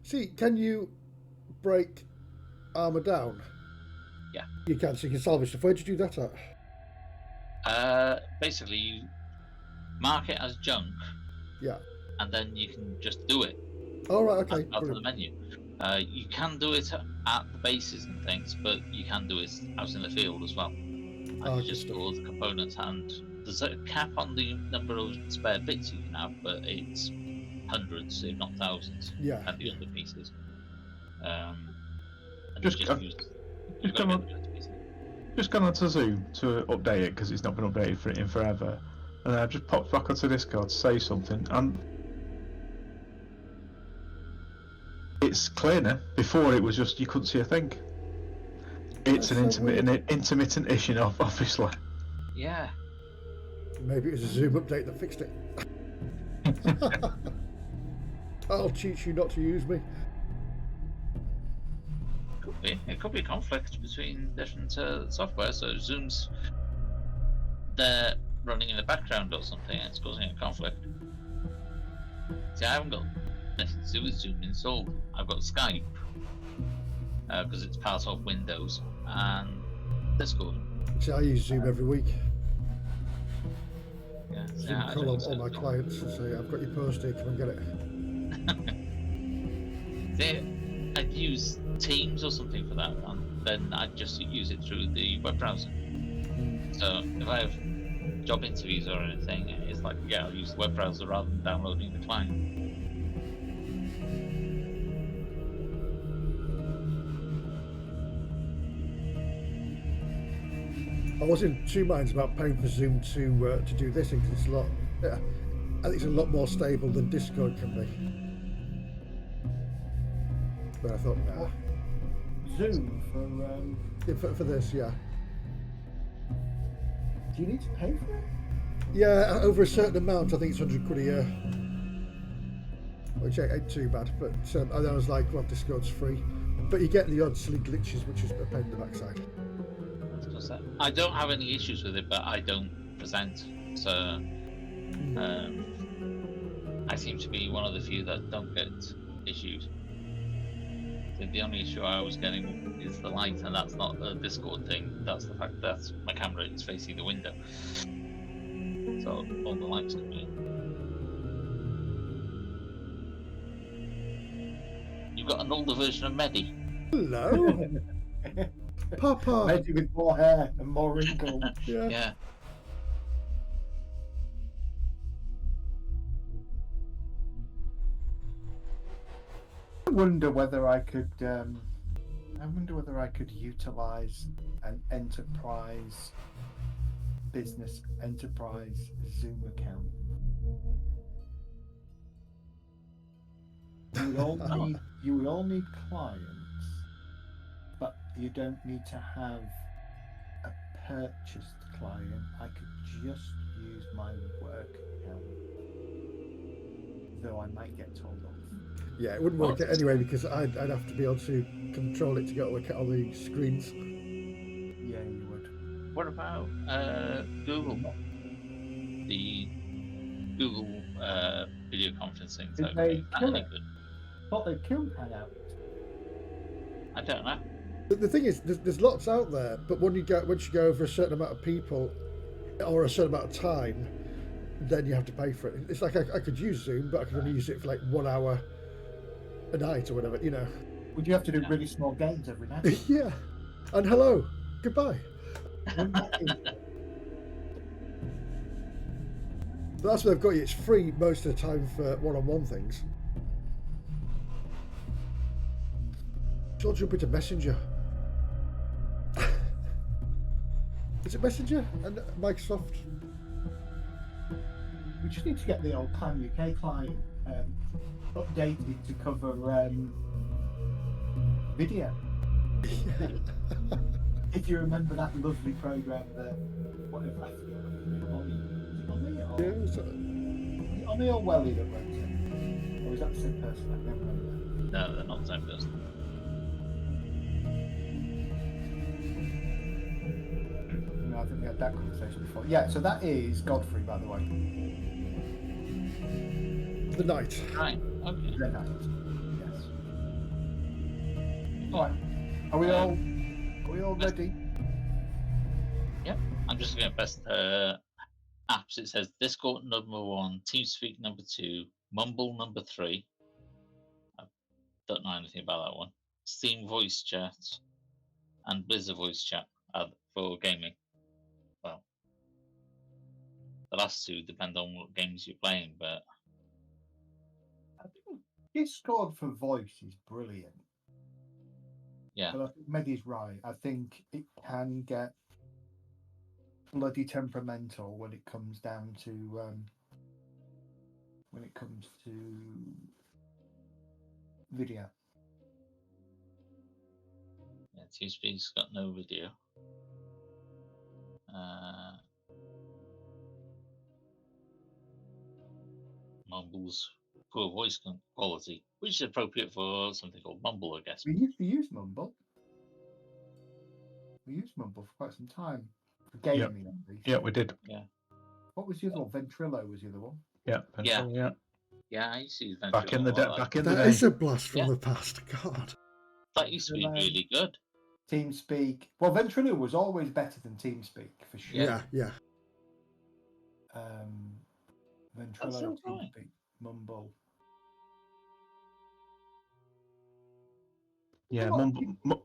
See, can you break armor down? Yeah. You can, so you can salvage stuff. Where'd you do that at? Basically, you mark it as junk, Yeah. and then you can just do it. All right. Okay. Out of the menu. You can do it at the bases and things, but you can do it out in the field as well. And you just store the components, and there's a cap on the number of spare bits you can have, but it's hundreds, if not thousands, depending on the pieces. Just gone on to Zoom to update it because it's not been updated in forever, and I just popped back onto Discord to say something, and it's clear now. Before it was just you couldn't see a thing. It's an intermittent issue, obviously. Yeah. Maybe it was a Zoom update that fixed it. I'll teach you not to use me. It could be a conflict between different software. So Zoom's they're running in the background or something, and it's causing a conflict. See, I haven't got nothing to do with Zoom installed. I've got Skype because it's part of Windows and Discord. See, I use Zoom every week. Yeah, I call all my clients and say, "I've got your post here. Come and get it." I'd use Teams or something for that, and then I'd just use it through the web browser. So if I have job interviews or anything, it's like, yeah, I'll use the web browser rather than downloading the client. I was in two minds about paying for Zoom to do this because it's a lot. I think it's a lot more stable than Discord can be. But I thought, nah. Zoom for this, yeah. Do you need to pay for it? Yeah, over a certain amount. I think it's £100 a year, which ain't too bad. But and I was like, well, Discord's free, but you get the odd silly glitches, which is a pain in the backside. I don't have any issues with it, but I don't present, so I seem to be one of the few that don't get issues. The only issue I was getting is the light, and that's not a Discord thing. That's the fact that my camera is facing the window, so all the lights come in. You've got an older version of Medi. Hello, Papa. Medi with more hair and more wrinkles. Yeah. I wonder whether I could utilize an business enterprise Zoom account. You would all need clients, but you don't need to have a purchased client. I could just use my work account, though I might get told off. Yeah, it wouldn't work anyway because I'd have to be able to control it to get all the screens. Yeah, you would. What about Google? The Google video conferencing. Did they kill it? Thought they killed Hangout. I don't know. The thing is, there's lots out there, but once you go over a certain amount of people or a certain amount of time, then you have to pay for it. It's like I could use Zoom, but I could only use it for like 1 hour a night or whatever, you know. Would you have to do really small games every night? Yeah. And hello, goodbye. That's where they've got you. It's free most of the time for one-on-one things. So I'll jump into Messenger. Is it Messenger and Microsoft? We just need to get the old Clan UK client updated to cover video. If you remember that lovely program that whatever I forget, Omni or Welly that runs it? Or is that the same person? I can't remember. No, they're not the same person. No, I think we had that conversation before. Yeah, so that is Godfrey, by the way. the night. Right. Okay. The night. Yes. All right. Are we all ready? I'm just looking at best apps. It says Discord number 1, TeamSpeak number 2, Mumble number 3. I don't know anything about that one. Steam voice chat and Blizzard voice chat for gaming. Well, the last two depend on what games you're playing, but I think Discord for voice is brilliant. yeah, But I think Medi's right. I think it can get bloody temperamental when it comes down to video. TeamSpeak's got no video. Mumble's poor voice quality, which is appropriate for something called Mumble, I guess. We used to use Mumble. We used Mumble for quite some time. For gaming, at least. Yeah, we did. Yeah. What was the other one? Ventrilo was the other one. Yeah, pencil, yeah. Yeah, I used to use Ventrilo. Back in the That day. is a blast from Yeah. the past. God. That used to be really good. TeamSpeak. Well, Ventrilo was always better than TeamSpeak for sure. Yeah. Ventrilo, TeamSpeak, Mumble. Yeah,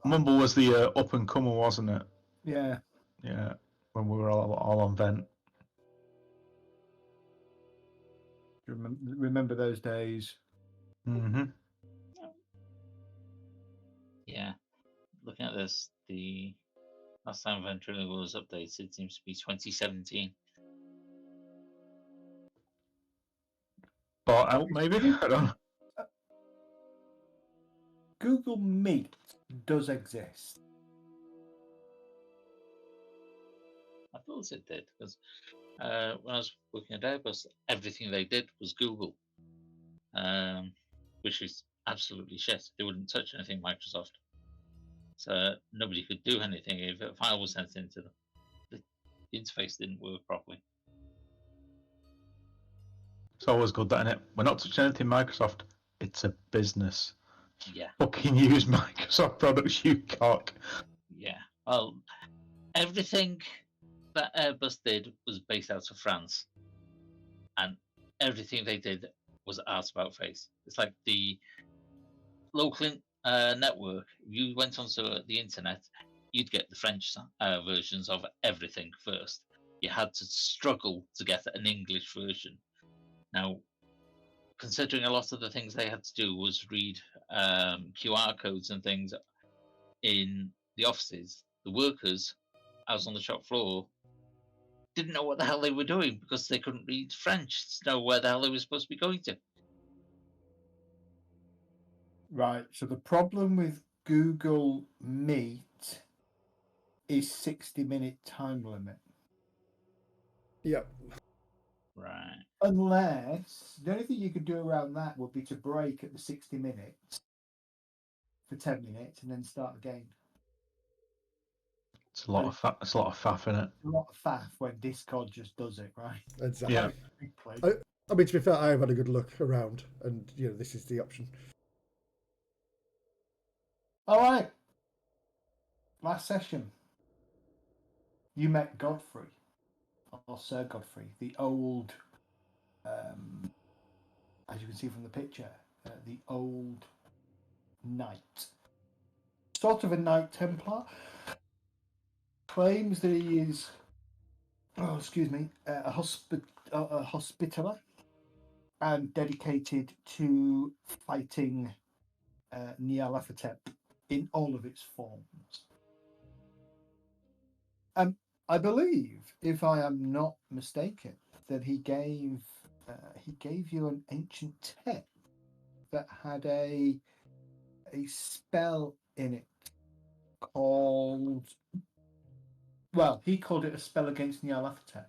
Mumble was the up and comer, wasn't it? Yeah. Yeah, when we were all on Vent. Remember those days? Mm-hmm. Yeah. Looking at this, the last time Ventrilo was updated seems to be 2017. Bought out, maybe? I don't know. Google Meet does exist. I thought it did, because when I was working at Airbus, everything they did was Google, which is absolutely shit. They wouldn't touch anything Microsoft. So nobody could do anything if a file was sent into them. The interface didn't work properly. It's always good, that, innit? We're not touching anything Microsoft. It's a business. Yeah. Fucking use Microsoft products, you cock. Yeah. Well, everything that Airbus did was based out of France, and everything they did was art about face. It's like the local network. If you went onto the internet, you'd get the French versions of everything first. You had to struggle to get an English version. Now, considering a lot of the things they had to do was read QR codes and things in the offices, the workers, I was on the shop floor, didn't know what the hell they were doing because they couldn't read French to know where the hell they were supposed to be going to. Right. So the problem with Google Meet is 60-minute time limit. Yep. Right. Unless the only thing you could do around that would be to break at the 60 minutes for 10 minutes and then start again. It's a lot of faff in it. A lot of faff when Discord just does it, right? Exactly. Yeah. I mean, to be fair, I have had a good look around, and this is the option. All right. Last session. You met Godfrey, or Sir Godfrey, the old, as you can see from the picture, the old knight. Sort of a Knight Templar. Claims that he is, a hospitaller and dedicated to fighting Nyarlathotep in all of its forms. I believe, if I am not mistaken, that he gave you an ancient text that had a spell in it called. Well, he called it a spell against Nyarlathotep.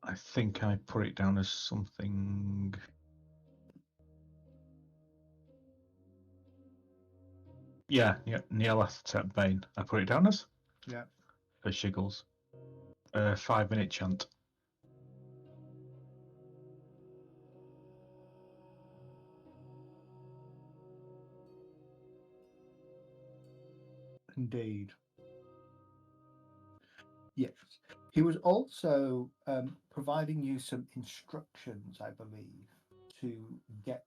I think I put it down as something. Yeah, Nyarlathotep Bane. I put it down as. Yeah. for Shiggles. 5-minute chant. Indeed. Yes. He was also providing you some instructions, I believe, to get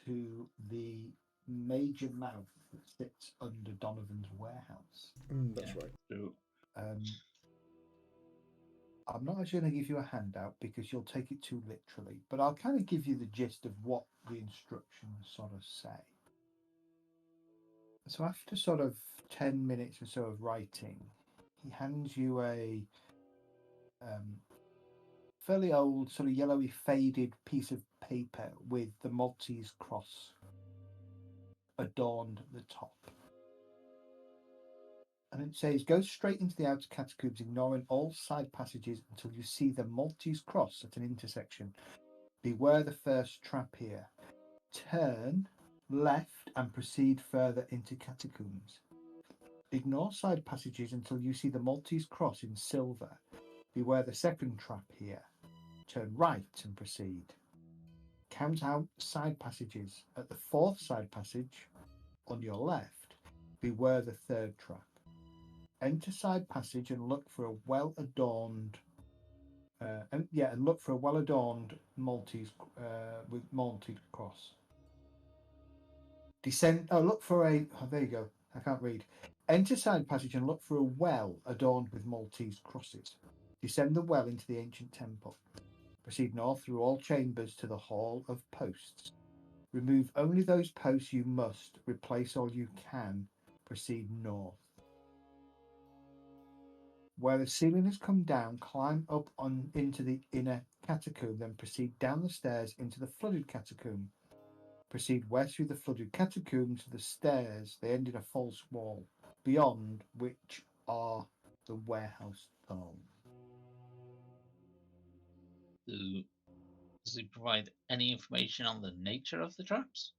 to the major mouth that sits under Donovan's warehouse. That's right. True. I'm not actually going to give you a handout because you'll take it too literally, but I'll kind of give you the gist of what the instructions sort of say. So after sort of 10 minutes or so of writing, he hands you a fairly old, sort of yellowy, faded piece of paper with the Maltese cross adorned at the top. And it says, go straight into the outer catacombs, ignoring all side passages until you see the Maltese cross at an intersection. Beware the first trap here. Turn left and proceed further into catacombs. Ignore side passages until you see the Maltese cross in silver. Beware the second trap here. Turn right and proceed. Count out side passages. At the fourth side passage, on your left, beware the third trap. Enter side passage and look for a well-adorned Maltese with Maltese cross. Descend. Oh, look for a. Oh, there you go. I can't read. Enter side passage and look for a well adorned with Maltese crosses. Descend the well into the ancient temple. Proceed north through all chambers to the hall of posts. Remove only those posts you must. Replace all you can. Proceed north. Where the ceiling has come down, climb up into the inner catacomb, then proceed down the stairs into the flooded catacomb. Proceed west through the flooded catacomb to the stairs. They end in a false wall, beyond which are the warehouse tunnels. Does he provide any information on the nature of the traps?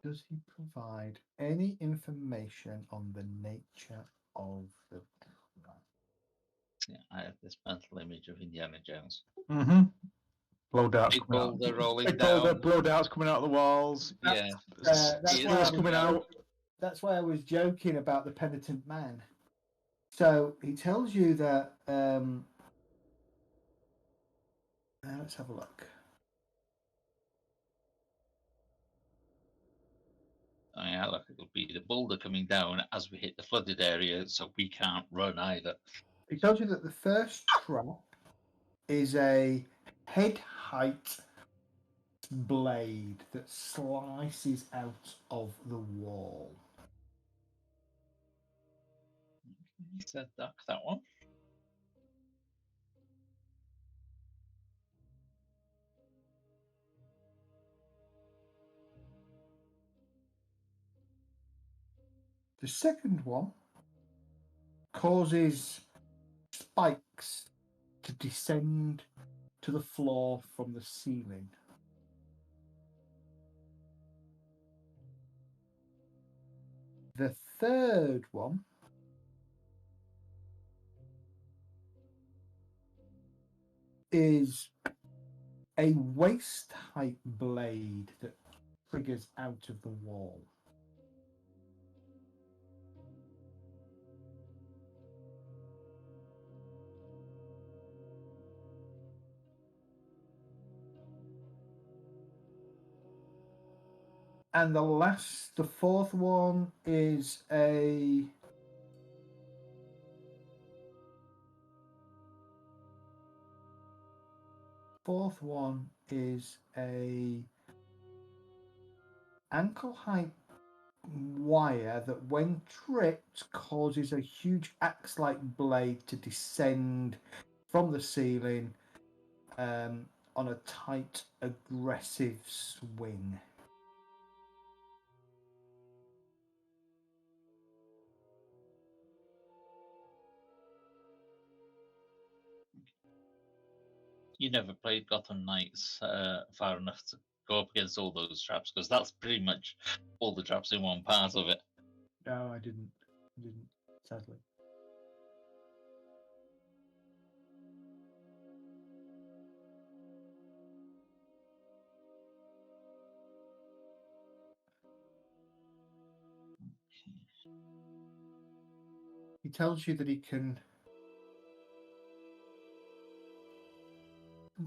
Does he provide any information on the nature of the trap? Yeah, I have this mental image of Indiana Jones. Mm-hmm. Blow darts Big coming out. boulder rolling Big down. blow darts coming out of the walls. Yeah. That's why Sewers coming out. That's why I was joking about the penitent man. So he tells you that. Let's have a look. Oh, yeah, look, it'll be the boulder coming down as we hit the flooded area, so we can't run either. He tells you that the first trap is a head height blade that slices out of the wall. He said duck that one. The second one causes spikes to descend to the floor from the ceiling. The third one is a waist height blade that triggers out of the wall. And the fourth one is a ankle height wire that when tripped causes a huge axe-like blade to descend from the ceiling on a tight, aggressive swing. You never played Gotham Knights far enough to go up against all those traps, because that's pretty much all the traps in one part of it. No, I didn't. Sadly. He tells you that he can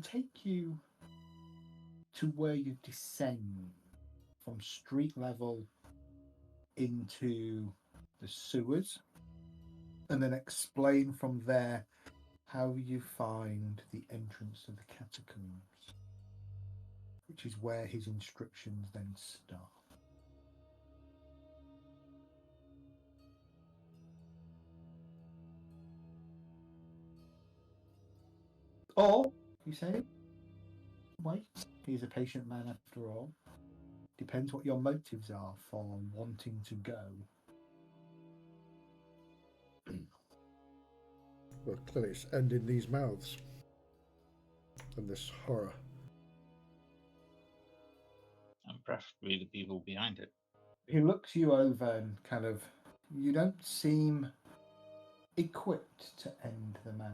take you to where you descend from street level into the sewers, and then explain from there how you find the entrance to the catacombs, which is where his instructions then start. Or, you say, wait, he's a patient man after all. Depends what your motives are for wanting to go. Well, clearly it's ending these mouths and this horror. And preferably the people behind it. He looks you over and kind of, you don't seem equipped to end the mouth.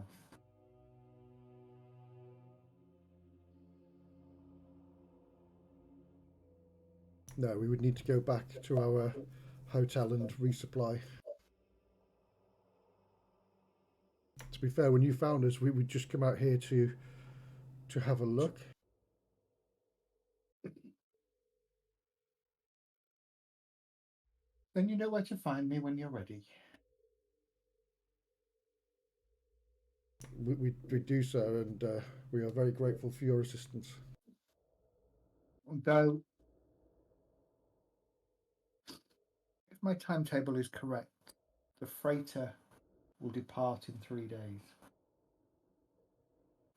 No, we would need to go back to our hotel and resupply. To be fair, when you found us, we would just come out here to have a look. Then you know where to find me when you're ready. We do so, and we are very grateful for your assistance. Though, if my timetable is correct, the freighter will depart in 3 days.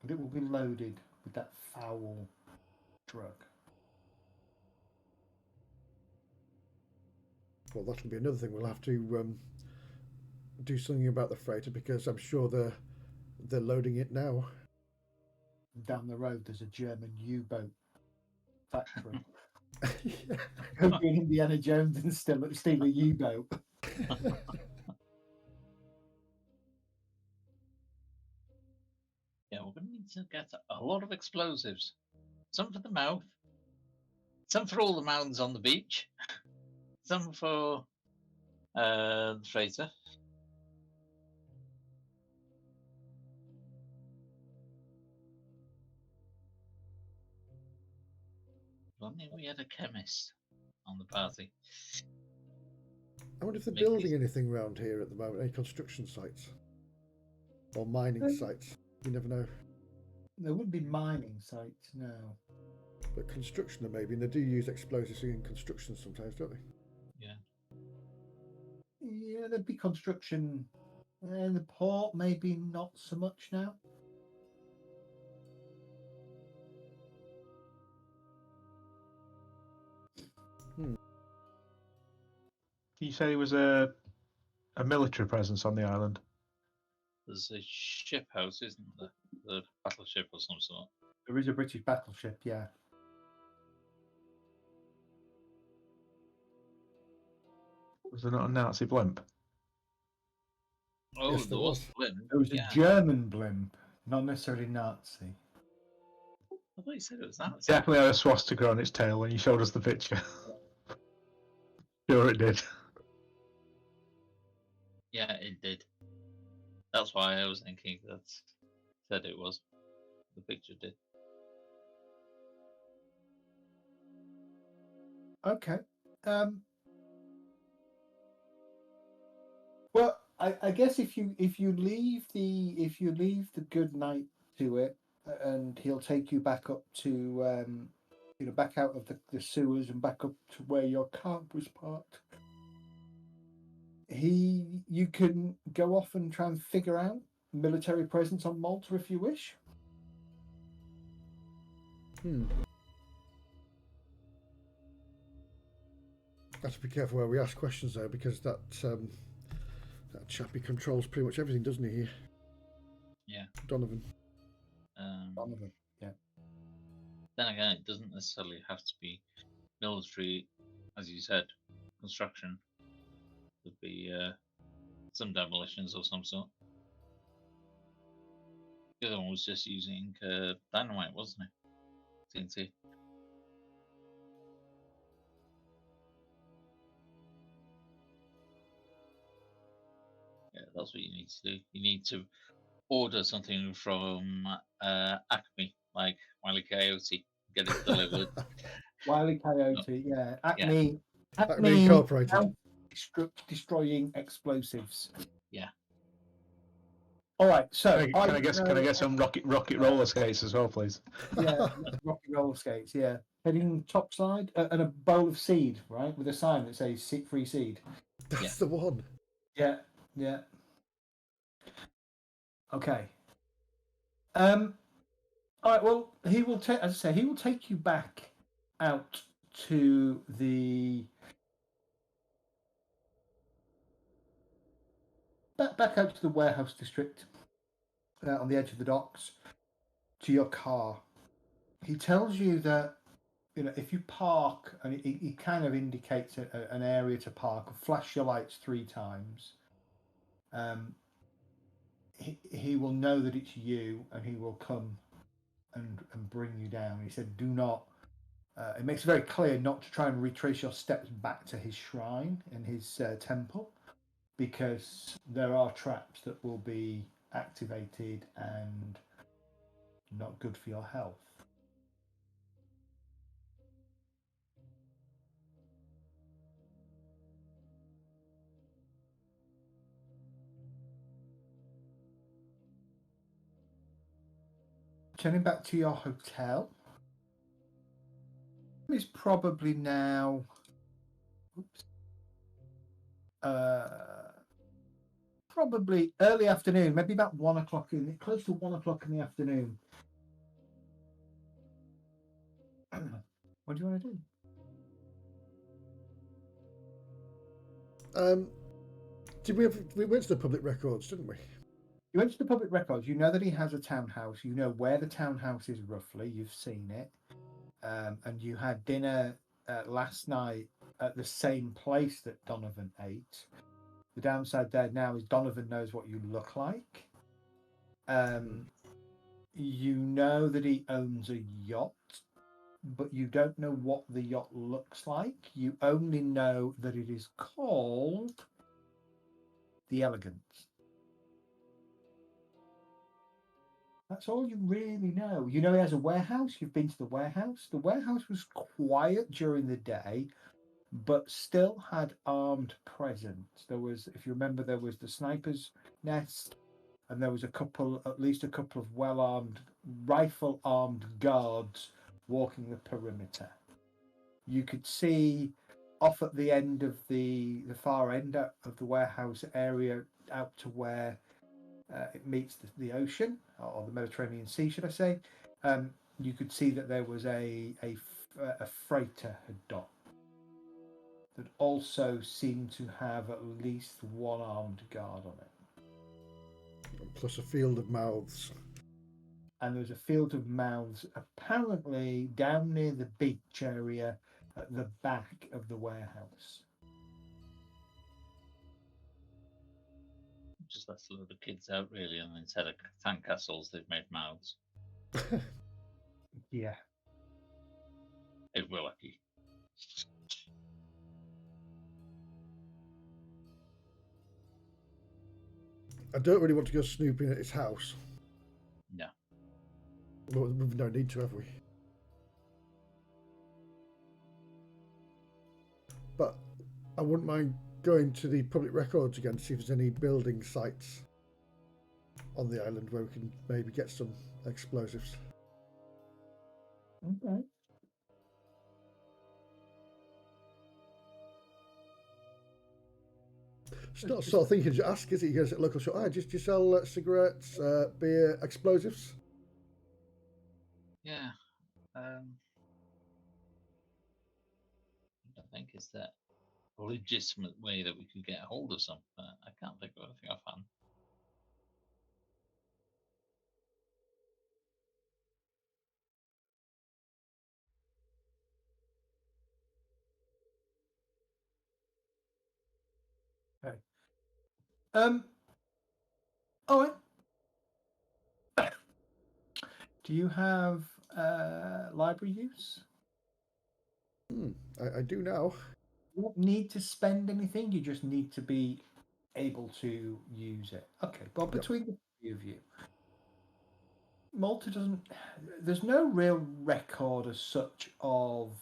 And it will be loaded with that foul drug. Well, that'll be another thing we'll have to do something about the freighter, because I'm sure they're loading it now. Down the road, there's a German U-boat factory. Yeah. Go be Indiana Jones and steal a U-boat. Yeah, we're going to need to get a lot of explosives. Some for the mouth, some for all the mouths on the beach, some for the freighter. If only we had a chemist on the party. I wonder if they're Make building these- anything around here at the moment, any construction sites or mining sites. You never know. There wouldn't be mining sites, no. But construction, there maybe, and they do use explosives in construction sometimes, don't they? Yeah. Yeah, there'd be construction in the port, maybe not so much now. You say there was a military presence on the island. There's a ship house, isn't there? The battleship or some sort. There is a British battleship, yeah. Was there not a Nazi blimp? Oh, Yes, there there was was. a blimp. There was a Yeah. German blimp, not necessarily Nazi. I thought you said it was that. Definitely had a swastika on its tail when you showed us the picture. Sure it did. Yeah, it did. That's why I was thinking that said it was. The picture did. Okay. Well, I guess if you leave the good night to it, and he'll take you back up to back out of the sewers and back up to where your car was parked. You can go off and try and figure out military presence on Malta if you wish. Have to be careful where we ask questions though, because that chappie controls pretty much everything, doesn't he? Here, Yeah. Donovan. Donovan, yeah. Then again, it doesn't necessarily have to be military, as you said, construction. There'd be some demolitions of some sort. The other one was just using dynamite, wasn't it? TNT. Yeah, that's what you need to do. You need to order something from Acme, like Wile E. Coyote, get it delivered. Wile E. Coyote, yeah. Acme. Acme Incorporated. Destroying explosives. Yeah. All right, so Can I get some rocket roller skates as well, please? Yeah, rocky roller skates. Yeah, heading topside and a bowl of seed, right, with a sign that says "free seed." That's the one. Yeah, yeah. Okay. All right. Well, he will take, as I say, he will take you back out to the back out to the warehouse district on the edge of the docks to your car. He tells you that if you park, and he kind of indicates an area to park. Flash your lights 3 times. He will know that it's you, and he will come and bring you down. He said, "Do not." It makes it very clear not to try and retrace your steps back to his shrine and his temple, because there are traps that will be activated and not good for your health. Turning back to your hotel, it's probably now probably early afternoon, maybe about 1 o'clock close to 1 o'clock in the afternoon. What do you want to do? We went to the public records, didn't we? You went to the public records. You know that he has a townhouse. You know where the townhouse is roughly. You've seen it. And you had dinner last night at the same place that Donovan ate. The downside there now is Donovan knows what you look like. You know that he owns a yacht, but you don't know what the yacht looks like. You only know that it is called the Elegance. That's all you really know. You know he has a warehouse. You've been to the warehouse. The warehouse was quiet during the day, but still had armed presence. There was, if you remember, there was the sniper's nest, and there was at least a couple of well-armed, rifle-armed guards walking the perimeter. You could see off at the end of the far end of the warehouse area out to where it meets the ocean, or the Mediterranean Sea, should I say. You could see that there was a freighter had docked that also seemed to have at least one armed guard on it. Plus a field of mouths. And there was a field of mouths apparently down near the beach area at the back of the warehouse. Just let a load of kids out, really, and instead of tank castles, they've made mouths. Yeah. If we're lucky. I don't really want to go snooping at his house. No. Well, we've no need to, have we? But I wouldn't mind going to the public records again to see if there's any building sites on the island where we can maybe get some explosives. Okay. It's not the sort of thing you can just ask, is it? You go to a local shop, do you sell cigarettes, beer, explosives? Yeah. I don't think it's that legitimate way that we could get a hold of some. I can't think of anything offhand. All right. Do you have library use? I do now. You don't need to spend anything. You just need to be able to use it. Okay. Well, Yep. between the three of you, Malta doesn't. There's no real record as such of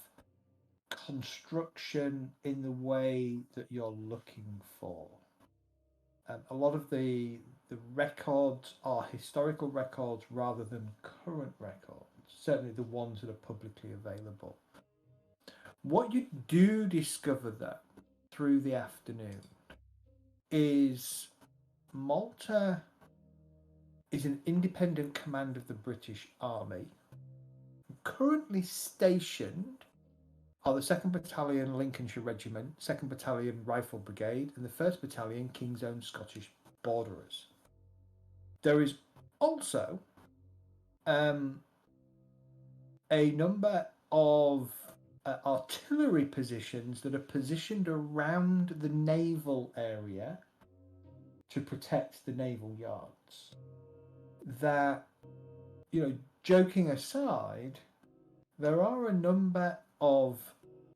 construction in the way that you're looking for. A lot of the records are historical records rather than current records. Certainly the ones that are publicly available. What you do discover, though, through the afternoon is Malta is an independent command of the British Army, currently stationed are the 2nd Battalion Lincolnshire Regiment, 2nd Battalion Rifle Brigade, and the 1st Battalion King's Own Scottish Borderers. There is also a number of artillery positions that are positioned around the naval area to protect the naval yards. That, joking aside, there are a number of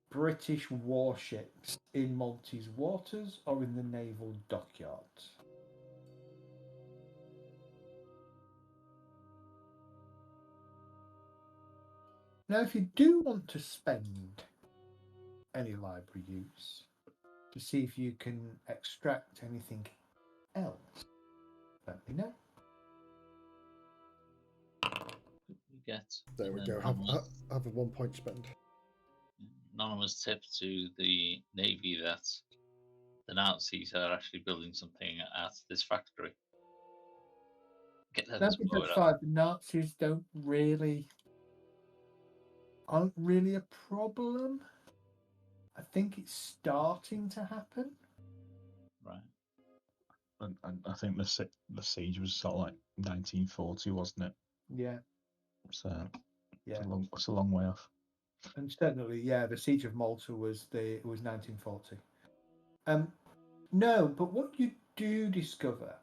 British warships in Maltese waters or in the naval dockyards. Now, if you do want to spend any library use to see if you can extract anything else, let me know. You get There we an go. Have a 1 point spend. anonymous tip to the Navy that the Nazis are actually building something at this factory. Get them to blow it up. The Nazis aren't really a problem. I think it's starting to happen. Right. And I think the siege was sort of like 1940, wasn't it? Yeah. So Yeah. it's a long way off. And certainly, the Siege of Malta was 1940. No, but what you do discover,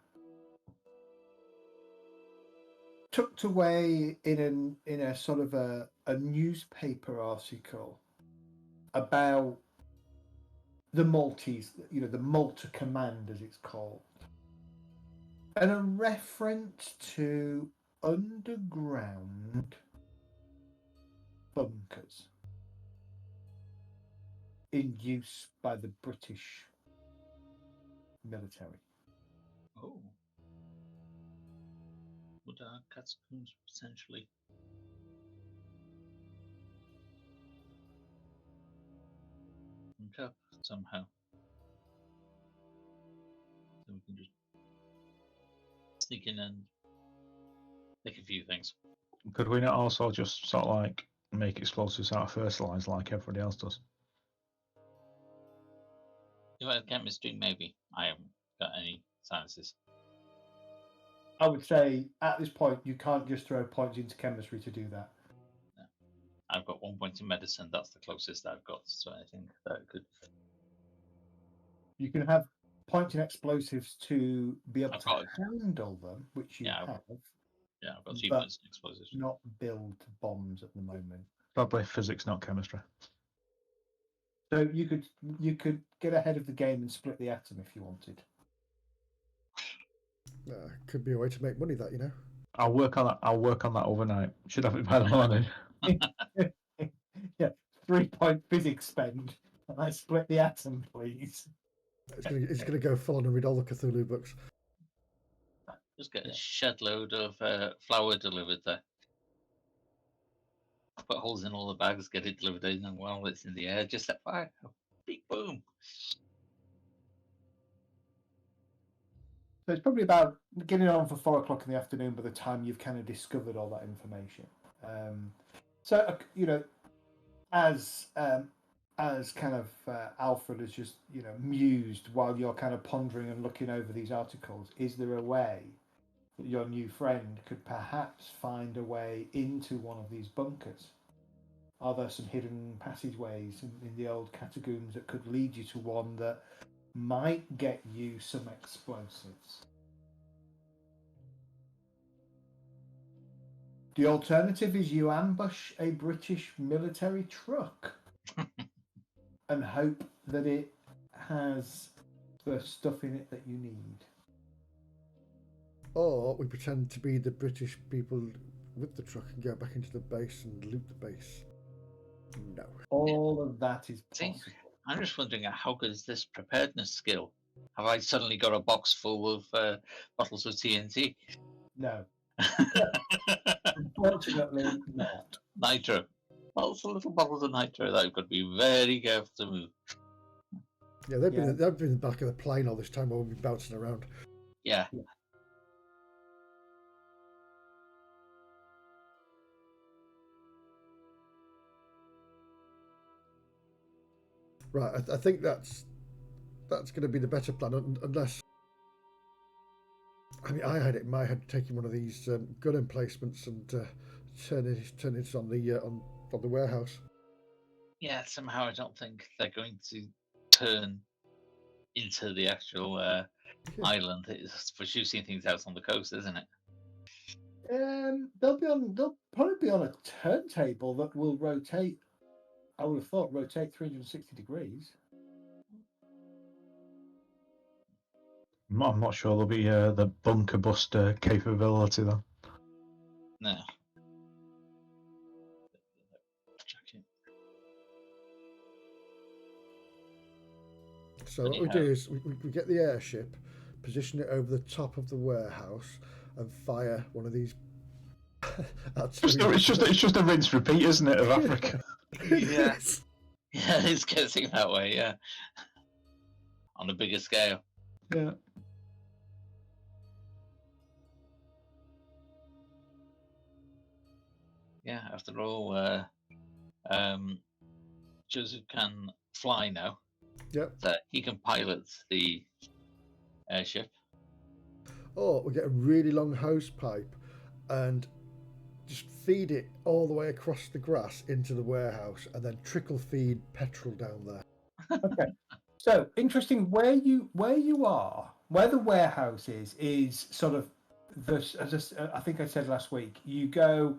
tucked away in a sort of a newspaper article about the Maltese, the Malta Command as it's called, and a reference to underground bunkers in use by the British military. Oh. Would our catacombs potentially link up somehow? So we can just sneak in and make a few things. Could we not also just sort of like make explosives out of fertilizer like everybody else does? If I have chemistry, maybe. I haven't got any sciences. I would say at this point you can't just throw points into chemistry to do that. No. I've got 1 point in medicine. That's the closest I've got to anything that could. You can have points in explosives to be able I've to got- handle them, which you Yeah, have, Yeah, I've got 2 But- points in explosives. not build bombs at the moment. Probably physics, not chemistry. So you could get ahead of the game and split the atom if you wanted. Could be a way to make money, that, I'll work on that. I'll work on that overnight. Should have it by the morning. Yeah, 3-point physics spend, and I split the atom, please. It's gonna go full on and read all the Cthulhu books. Just get a shed load of flour delivered there. Put holes in all the bags, get it delivered in, and while it's in the air, just set fire. Big boom. So it's probably about getting on for 4 o'clock in the afternoon by the time you've kind of discovered all that information. As kind of Alfred has just mused while you're kind of pondering and looking over these articles, is there a way that your new friend could perhaps find a way into one of these bunkers? Are there some hidden passageways in the old catacombs that could lead you to one that might get you some explosives. The alternative is you ambush a British military truck and hope that it has the stuff in it that you need. Or we pretend to be the British people with the truck and go back into the base and loot the base. No. All of that is See? possible. I'm just wondering how good is this preparedness skill? Have I suddenly got a box full of bottles of TNT? No. Unfortunately, not. Nitro. Lots of little bottles of nitro that I've got to be very careful to move. Yeah, they've been in the back of the plane all this time while we've been bouncing around. Yeah. Right, I think that's going to be the better plan, unless. I mean, I had it in my head taking one of these gun emplacements and turn it on the warehouse. Yeah, somehow I don't think they're going to turn into the actual island. It's for shooting things out on the coast, isn't it? They'll probably be on a turntable that will rotate. I would have thought rotate 360 degrees. I'm not sure there'll be the bunker buster capability though. No. So what we do is we get the airship, position it over the top of the warehouse, and fire one of these. It's just a rinse repeat, isn't it, of Africa? Yeah. Yeah, it's getting that way, yeah. On a bigger scale. Yeah. Yeah, after all, Joseph can fly now. Yep. So he can pilot the airship. Or we get a really long hose pipe and just feed it all the way across the grass into the warehouse and then trickle feed petrol down there. Okay. So interesting, where you are, where the warehouse is sort of this. As I think I said last week, you go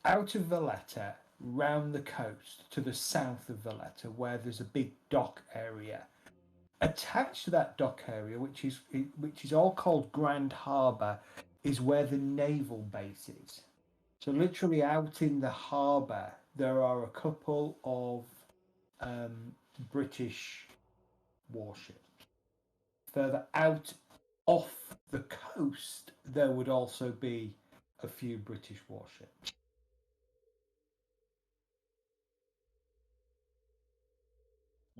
out of Valletta, round the coast to the south of Valletta, where there's a big dock area. Attached to that dock area, which is all called Grand Harbour, is where the naval base is. So literally out in the harbour, there are a couple of British warships. Further out off the coast, there would also be a few British warships.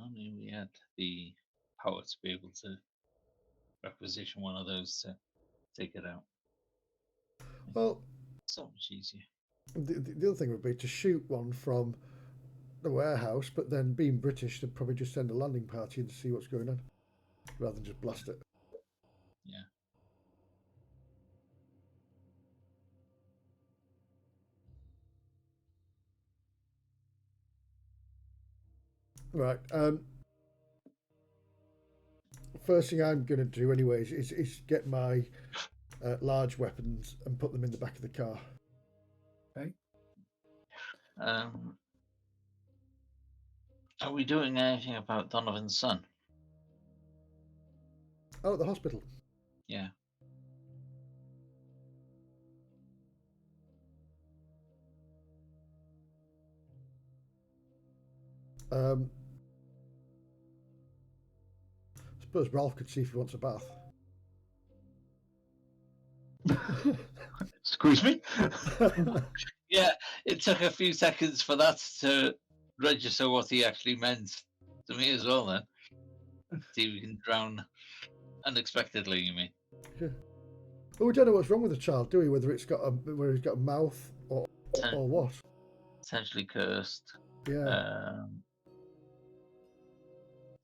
Only we had the power to be able to requisition one of those to take it out. Well, So much easier. the other thing would be to shoot one from the warehouse, but then being British, they'd probably just send a landing party in to see what's going on, rather than just blast it. Yeah. Right. First thing I'm going to do, anyways, is get my large weapons and put them in the back of the car. Okay. Are we doing anything about Donovan's son? Oh, at the hospital. Yeah. I suppose Ralph could see if he wants a bath. Excuse me? Yeah, it took a few seconds for that to register what he actually meant to me as well then. See if we can drown unexpectedly, you mean? Yeah. Well, we don't know what's wrong with the child, do we? Whether he's got a mouth or what? Potentially cursed. Yeah.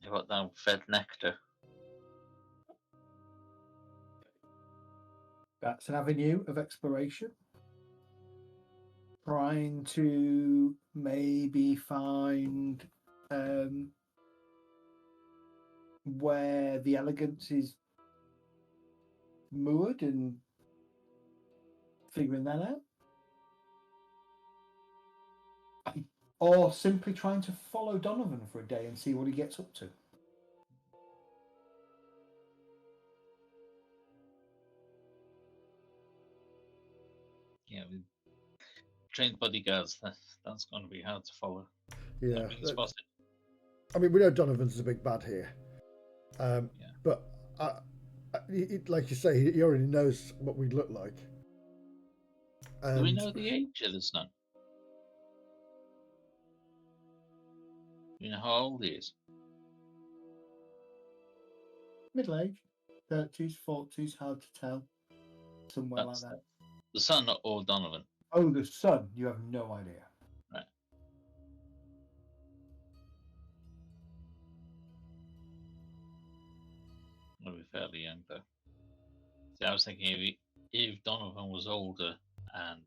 You've got now fed nectar. That's an avenue of exploration. Trying to maybe find where the elegance is moored and figuring that out? Or simply trying to follow Donovan for a day and see what he gets up to? Yeah, with trained bodyguards, that's going to be hard to follow. Yeah. Being spotted. I mean, we know Donovan's a big bad here. Yeah. But like you say, he already knows what we look like. Do we know the age of the son? Do you know how old he is? Middle age, 30s, 40s, hard to tell. Somewhere That's like that. the son or Donovan? Oh, the son, you have no idea. Right. He'll be fairly young though. See, I was thinking if Donovan was older and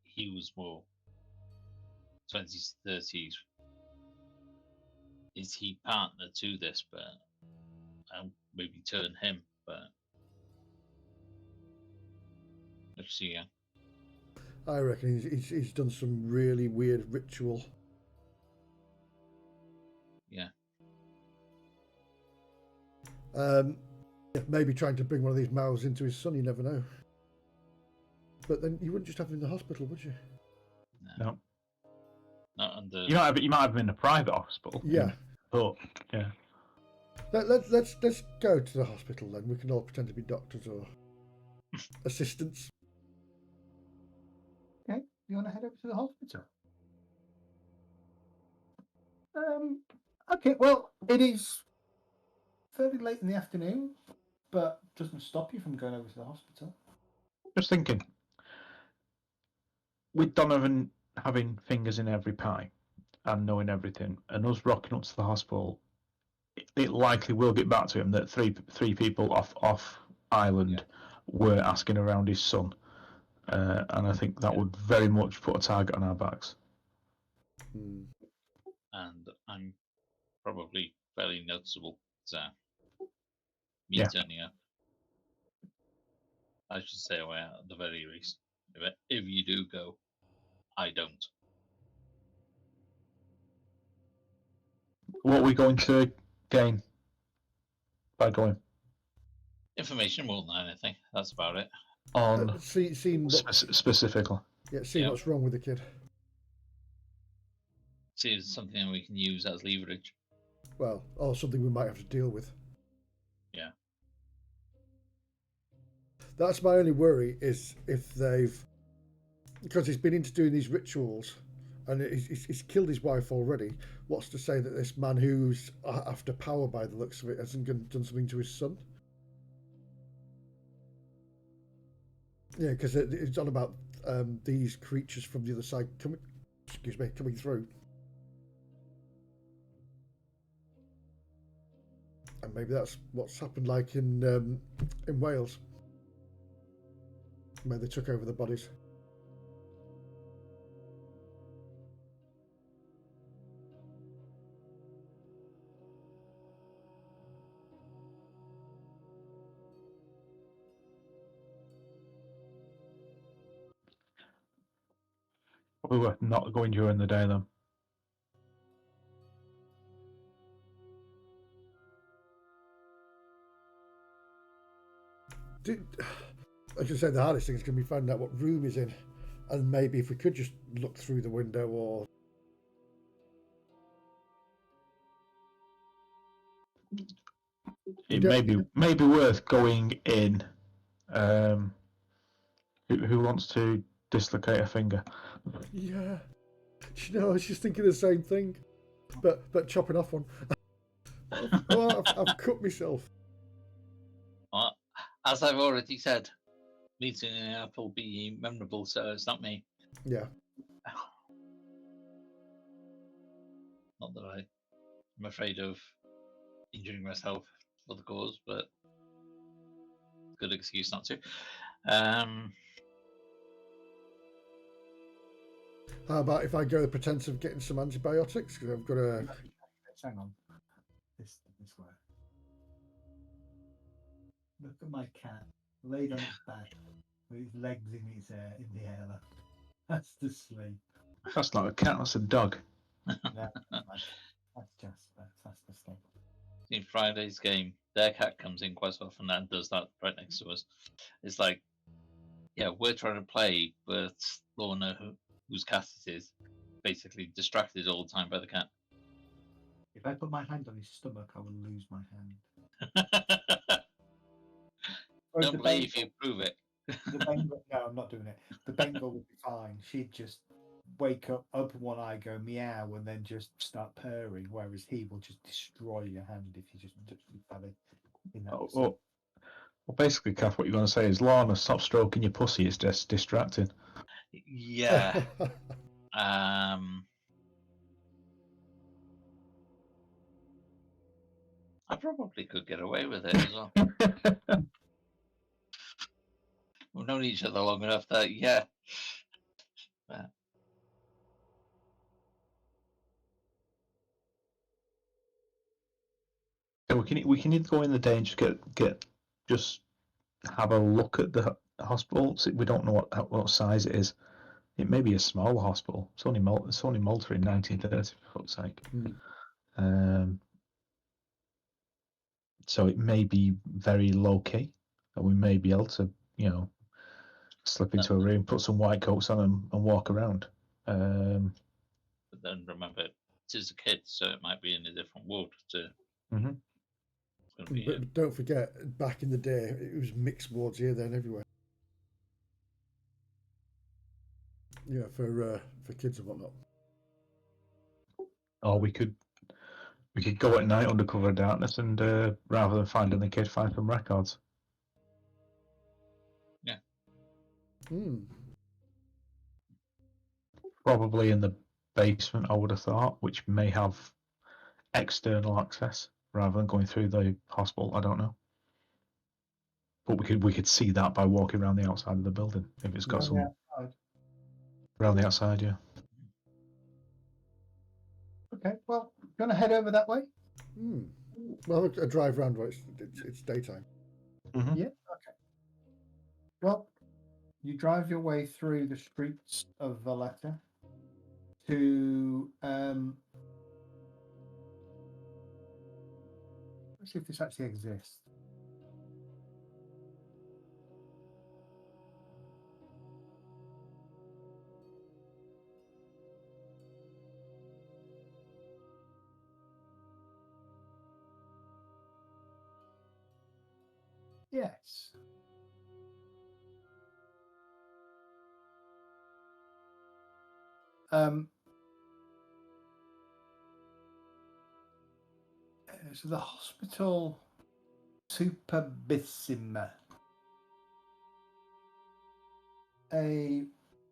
he was more 20s, 30s, is he partner to this? But I'll maybe turn him. But let's see. Yeah. I reckon he's done some really weird ritual. Yeah. Maybe trying to bring one of these mouths into his son. You never know. But then you wouldn't just have him in the hospital, would you? No. Not under. You might have him in a private hospital. Yeah. But yeah. Let's go to the hospital then. We can all pretend to be doctors or assistants. Okay, you want to head over to the hospital? Okay, well, it is fairly late in the afternoon, but doesn't stop you from going over to the hospital. Just thinking, with Donovan having fingers in every pie and knowing everything, and us rocking up to the hospital, it likely will get back to him that three people off island were asking around his son, and I think that would very much put a target on our backs. And I'm probably fairly noticeable. So me Yeah. turning up, I should stay away at the very least. If you do go, I don't. What are we going to gain by going? Information more than anything. That's about it. On Seeing specifically. Yeah, see what's wrong with the kid. See, it's something we can use as leverage. Well, or something we might have to deal with. Yeah. That's my only worry, is if because he's been into doing these rituals and he's killed his wife already. What's to say that this man who's after power by the looks of it hasn't done something to his son? Yeah, because it's on about these creatures from the other side coming through. And maybe that's what's happened, like in Wales, where they took over the bodies. We were not going during the day then. I should say the hardest thing is going to be finding out what room he's in, and maybe if we could just look through the window or. It may be worth going in. Who wants to dislocate a finger? Yeah, you know, I was just thinking the same thing, but chopping off one. I've cut myself. As I've already said, meeting an app will be memorable, so it's not me. Yeah. Not that I'm afraid of injuring myself for the cause, but good excuse not to. How about if I go the pretense of getting some antibiotics? Because I've got a. Hang on. This way. Look at my cat, laid on its back, with its legs in its air, in the air. That's the sleep. That's not a cat, that's a dog. No, that's Jasper. That's the sleep. In Friday's game, their cat comes in quite often and does that right next to us. It's like, yeah, we're trying to play, but Lorna, whose cat it is, basically distracted all the time by the cat. If I put my hand on his stomach, I will lose my hand. Whereas Don't play if you prove it. The Bengal, no, I'm not doing it. The Bengal would be fine. She'd just wake up, open one eye, go meow, and then just start purring. Whereas he will just destroy your hand if you just touch the belly. In that Well, basically, Kath, what you're going to say is, Lorna, stop stroking your pussy. It's just distracting. Yeah. I probably could get away with it as well. We've known each other long enough that, yeah. But So we can either go in the day and just have a look at the hospital. We don't know what size it is. It may be a smaller hospital. It's only Malta in 1930, for fuck's sake. So it may be very low key, and we may be able to, slip into a room, put some white coats on, and walk around. But then remember, it is a kid, so it might be in a different ward. But don't forget, back in the day, it was mixed wards here, there, and everywhere. Yeah, for kids and whatnot. Or we could go at night under cover of darkness, and rather than finding the kid, find some records. Yeah. Probably in the basement, I would have thought, which may have external access rather than going through the hospital. I don't know, but we could see that by walking around the outside of the building if it's got some around the outside. Yeah. Okay, well, you want to head over that way? Well, a drive round where it's daytime. Yeah. Okay. Well, you drive your way through the streets of Valletta to let's see if this actually exists. Yes. So the hospital Superbissima, a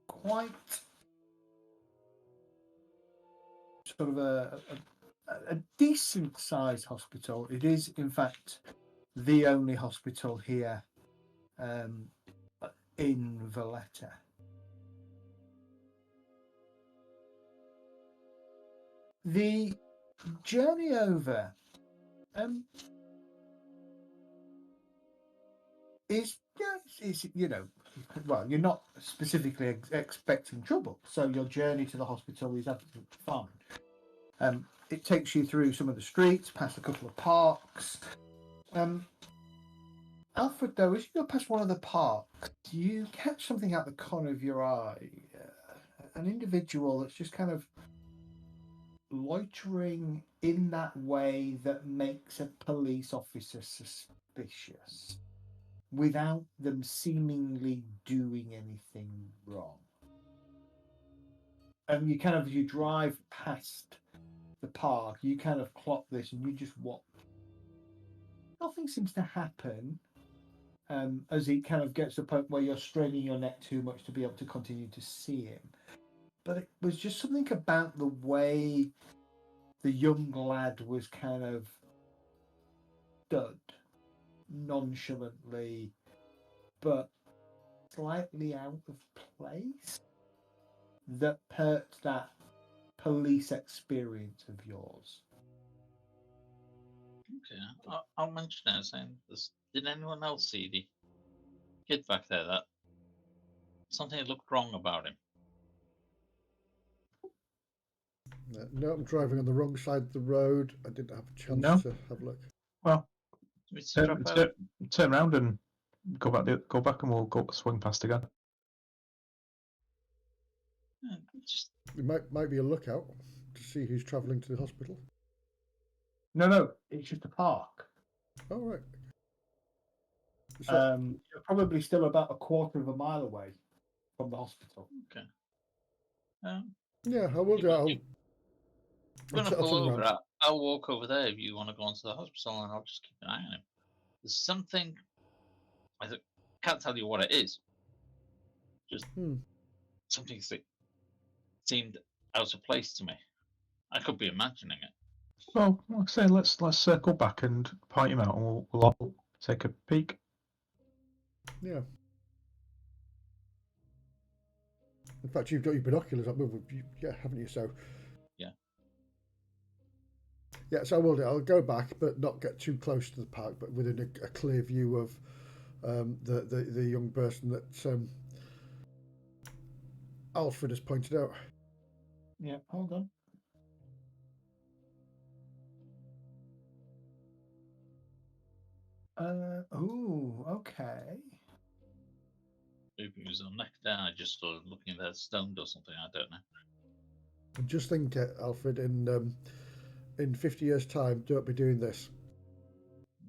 quite sort of a decent sized hospital. It is, in fact, the only hospital here in Valletta. The journey over is well, you're not specifically expecting trouble, so your journey to the hospital is absolutely fine. It takes you through some of the streets, past a couple of parks. Alfred, though, as you go past one of the parks, you catch something out the corner of your eye. An individual that's just kind of loitering in that way that makes a police officer suspicious without them seemingly doing anything wrong. And you drive past the park, you kind of clock this and you just watch. Nothing seems to happen as he kind of gets to the point where you're straining your neck too much to be able to continue to see him. But it was just something about the way the young lad was kind of stood nonchalantly, but slightly out of place, that perked that police experience of yours. Okay, I'll mention it, saying this Did anyone else see the kid back there? That something looked wrong about him. No, I'm driving on the wrong side of the road. I didn't have a chance No. to have a look. Well, Did we see drop out? turn around and go back, and we'll go swing past again. Yeah, just It might be a lookout to see who's travelling to the hospital. No, it's just a park. Oh, right. So, You're probably still about a quarter of a mile away from the hospital. okay. yeah, I will do. You're I'll gonna I'll pull turn over. around. I'll walk over there if you want to go into the hospital, and I'll just keep an eye on him. There's something. Can't tell you what it is. Just something that seemed out of place to me. I could be imagining it. Well, like I say, let's circle back and point him out, and we'll all take a peek. Yeah. In fact, you've got your binoculars up, haven't you? So. Yeah. Yeah, so I will do. I'll go back, but not get too close to the park, but within a clear view of the young person that Alfred has pointed out. Yeah, hold on. Okay. Maybe he was on neck down. I just started looking at that stoned or something. I don't know. And just think, Alfred, in 50 years' time, don't be doing this.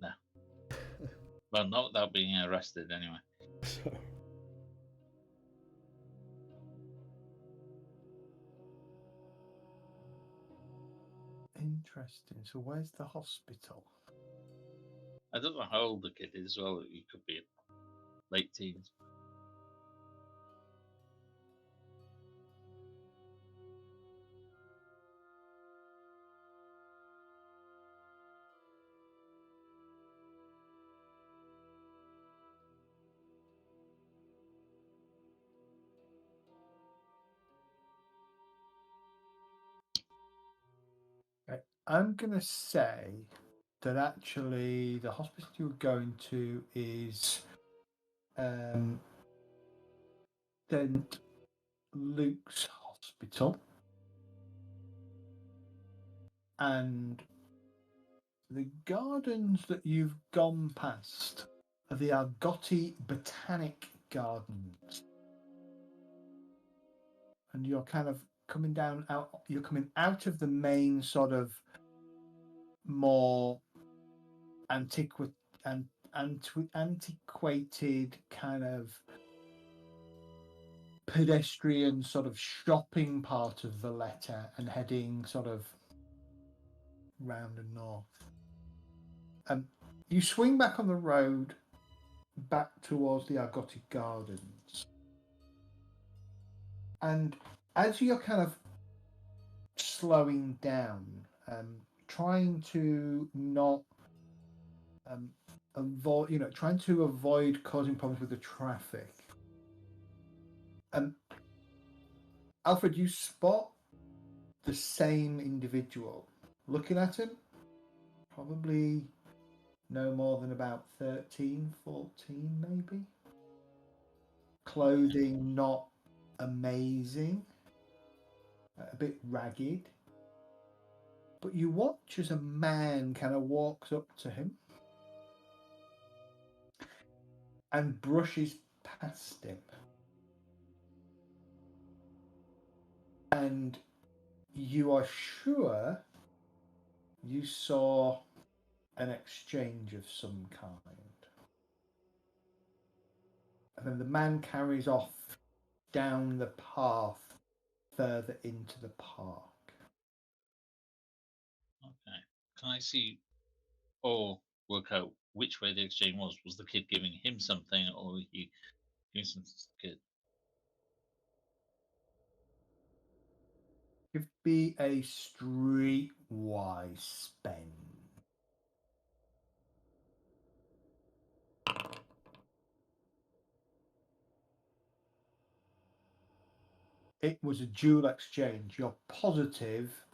No. Well, not without being arrested, anyway. So. Interesting. So where's the hospital? I don't know how old the kid is. Well, he could be late teens. I'm going to say that actually the hospital you're going to is St. Luke's Hospital. And the gardens that you've gone past are the Argotti Botanic Gardens. And you're kind of coming out of the main sort of more antiquated kind of pedestrian sort of shopping part of Valletta and heading sort of round and north. You swing back on the road back towards the Argotti Gardens. And as you're kind of slowing down, trying to not avoid causing problems with the traffic. Alfred, you spot the same individual. Looking at him, probably no more than about 13, 14 maybe. Clothing not amazing, a bit ragged. But you watch as a man kind of walks up to him and brushes past him. And you are sure you saw an exchange of some kind. And then the man carries off down the path further into the park. Okay. Can I see or work out which way the exchange was? Was the kid giving him something, or was he giving something to the kid? Give me a streetwise spend. It was a dual exchange. You're positive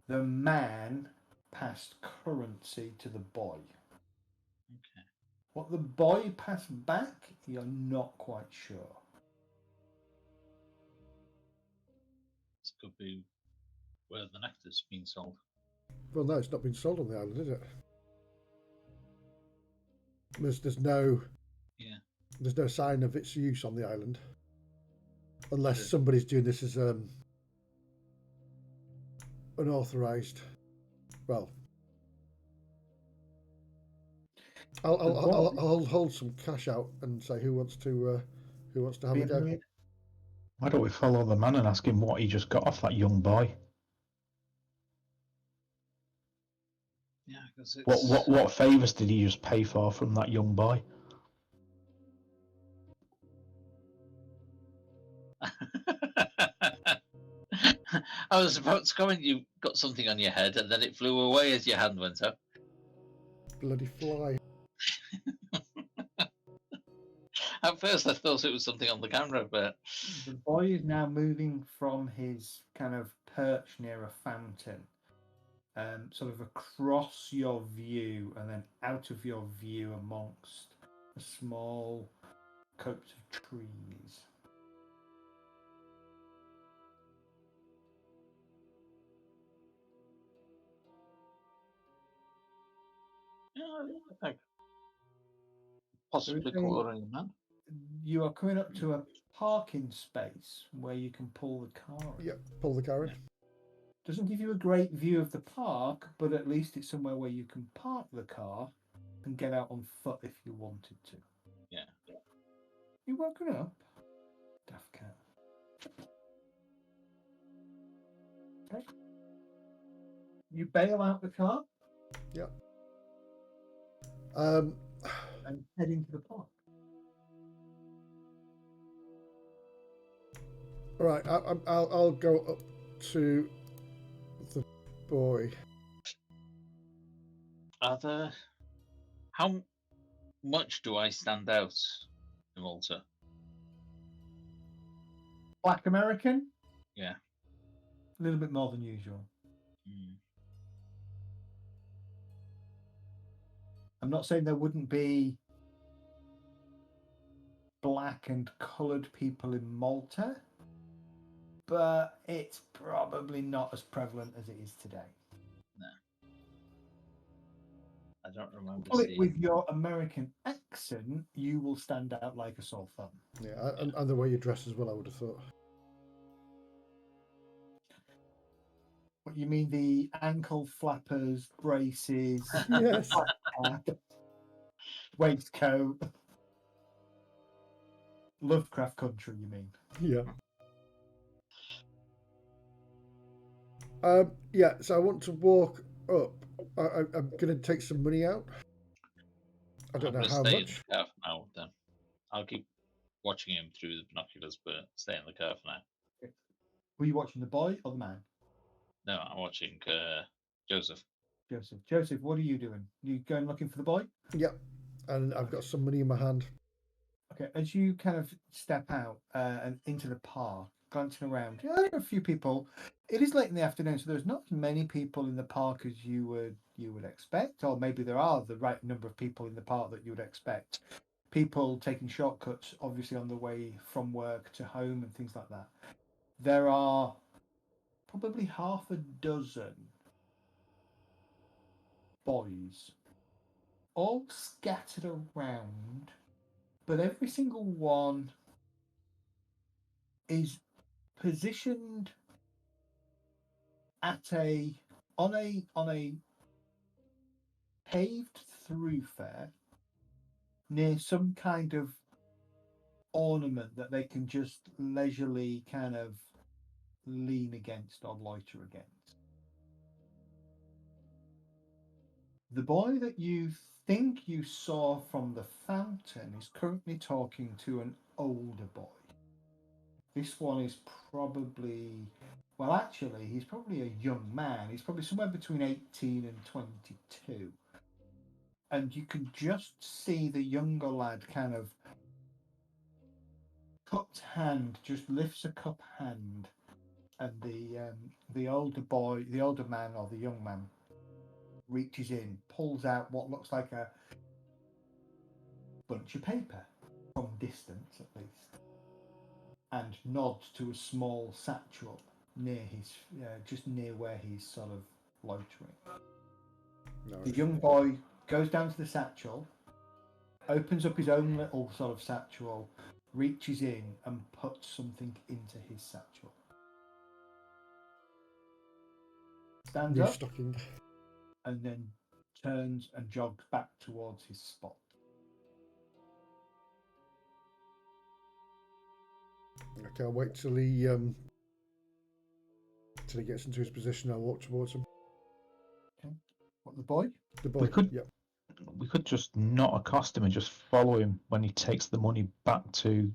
the man passed currency to the boy. Okay. What the boy passed back, you're not quite sure. This could be where the nectar's being sold. Well, no, it's not been sold on the island, is it? There's no Yeah. there's no sign of its use on the island, unless Good. somebody's doing this as unauthorized. Well, I'll hold some cash out and say who wants to have a go. Why don't we follow the man and ask him what he just got off that young boy? Yeah, because it's... What favours did he just pay for from that young boy? I was about to comment you got something on your head and then it flew away as your hand went up. Bloody fly. At first I thought it was something on the camera, but... The boy is now moving from his kind of perch near a fountain, sort of across your view and then out of your view amongst a small copse of trees. Yeah, I think possibly quartering the man. You are coming up to a parking space where you can pull the car in. Yep, pull the car in. Doesn't give you a great view of the park, but at least it's somewhere where you can park the car and get out on foot if you wanted to. Yeah. You woken up? Daft cat. Okay. You bail out the car Yep. and head into the park. Right, I'll go up to the boy. How much do I stand out in Malta? Black American? Yeah. A little bit more than usual. Mm. I'm not saying there wouldn't be black and coloured people in Malta, but it's probably not as prevalent as it is today. No. I don't remember Pull it seeing... with your American accent, you will stand out like a sore thumb. Yeah, and the way you dress as well, I would have thought. What you mean, the ankle flappers, braces, Yes. waistcoat, Lovecraft country, you mean? Yeah. Yeah, so I want to walk up. I'm going to take some money out. I don't know how stay much. in the car for now, then. I'll keep watching him through the binoculars, but stay in the car for now. Were you watching the boy or the man? No, I'm watching Joseph. Joseph, what are you doing? You going looking for the boy? Yep. And I've got some money in my hand. Okay, as you kind of step out and into the park, glancing around, yeah, there are a few people. It is late in the afternoon, so there's not as many people in the park as you would expect, or maybe there are the right number of people in the park that you would expect. People taking shortcuts, obviously on the way from work to home and things like that. There are probably half a dozen boys, all scattered around, but every single one is positioned on a paved thoroughfare near some kind of ornament that they can just leisurely kind of lean against or loiter against. The boy that you think you saw from the fountain is currently talking to an older boy. This one is probably, well, actually, he's probably a young man. He's probably somewhere between 18 and 22. And you can just see the younger lad kind of cupped hand, just lifts a cup hand, and the older boy, the older man or the young man reaches in, pulls out what looks like bunch of paper, from distance at least, and nods to a small satchel near his, just near where he's sort of loitering. No, The young boy goes down to the satchel, opens up his own little sort of satchel, reaches in and puts something into his satchel. Stands up restocking. and then turns and jogs back towards his spot. Okay, I'll wait till he gets into his position. I'll walk towards him. Okay. What, the boy? The boy. We could just not accost him and just follow him when he takes the money back to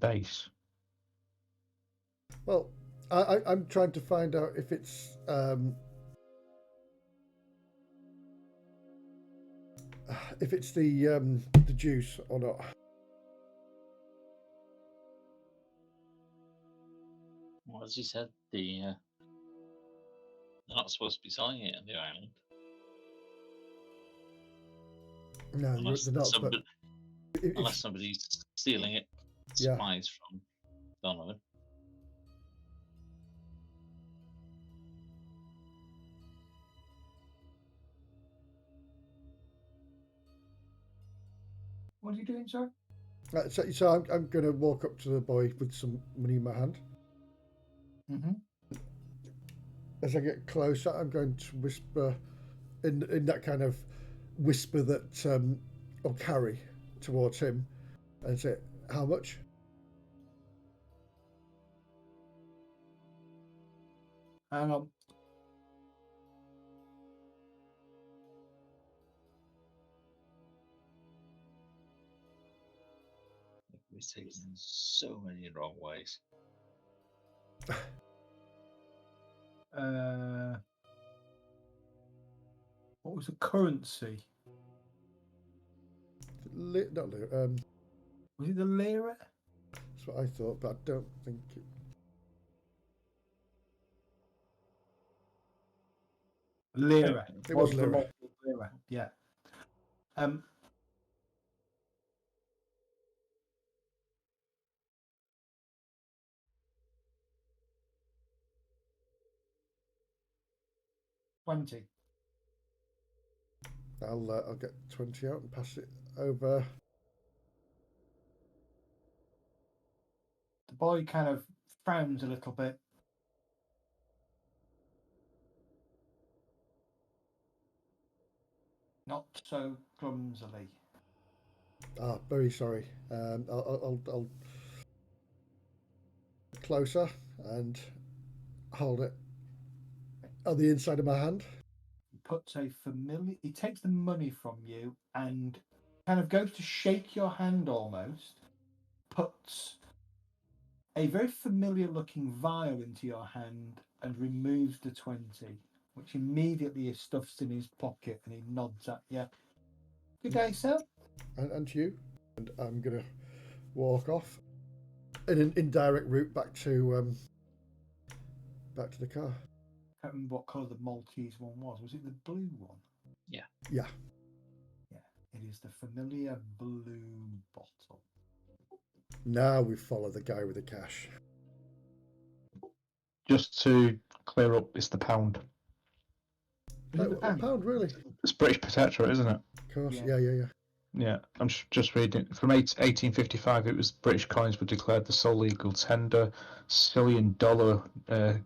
base. Well, I'm trying to find out if it's the juice or not. Well, as you said, they're not supposed to be selling it on the island. No, Unless, they're not. somebody, But if, unless somebody's stealing it, Yeah. supplies from Donovan. What are you doing, sir? so I'm going to walk up to the boy with some money in my hand. Mm-hmm. As I get closer, I'm going to whisper in that kind of whisper that I'll carry towards him and say, "How much?" Hang on. We're taken in so many wrong ways. What was the currency? Not Was it the lira? that's what I thought, but I don't think it. Lira. It was the lira. Malta lira. Yeah. $20. I'll get 20 out and pass it over. The boy kind of frowns a little bit. Not so clumsily. Very sorry. I'll closer and hold it on the inside of my hand. He takes the money from you and kind of goes to shake your hand almost, puts a very familiar looking vial into your hand and removes the 20, which immediately he stuffs in his pocket and he nods at you. Good day, sir. And you. And I'm going to walk off in an indirect route back to the car. I can't remember what colour the Maltese one was. Was it the blue one? Yeah. Yeah. Yeah, it is the familiar blue bottle. Now we follow the guy with the cash. Just to clear up, it's the pound. Is it the A pound, really? It's British protectorate, isn't it? Of course. Yeah. Yeah. Yeah, I'm just reading. From 1855, it was British coins were declared the sole legal tender. Cillian dollar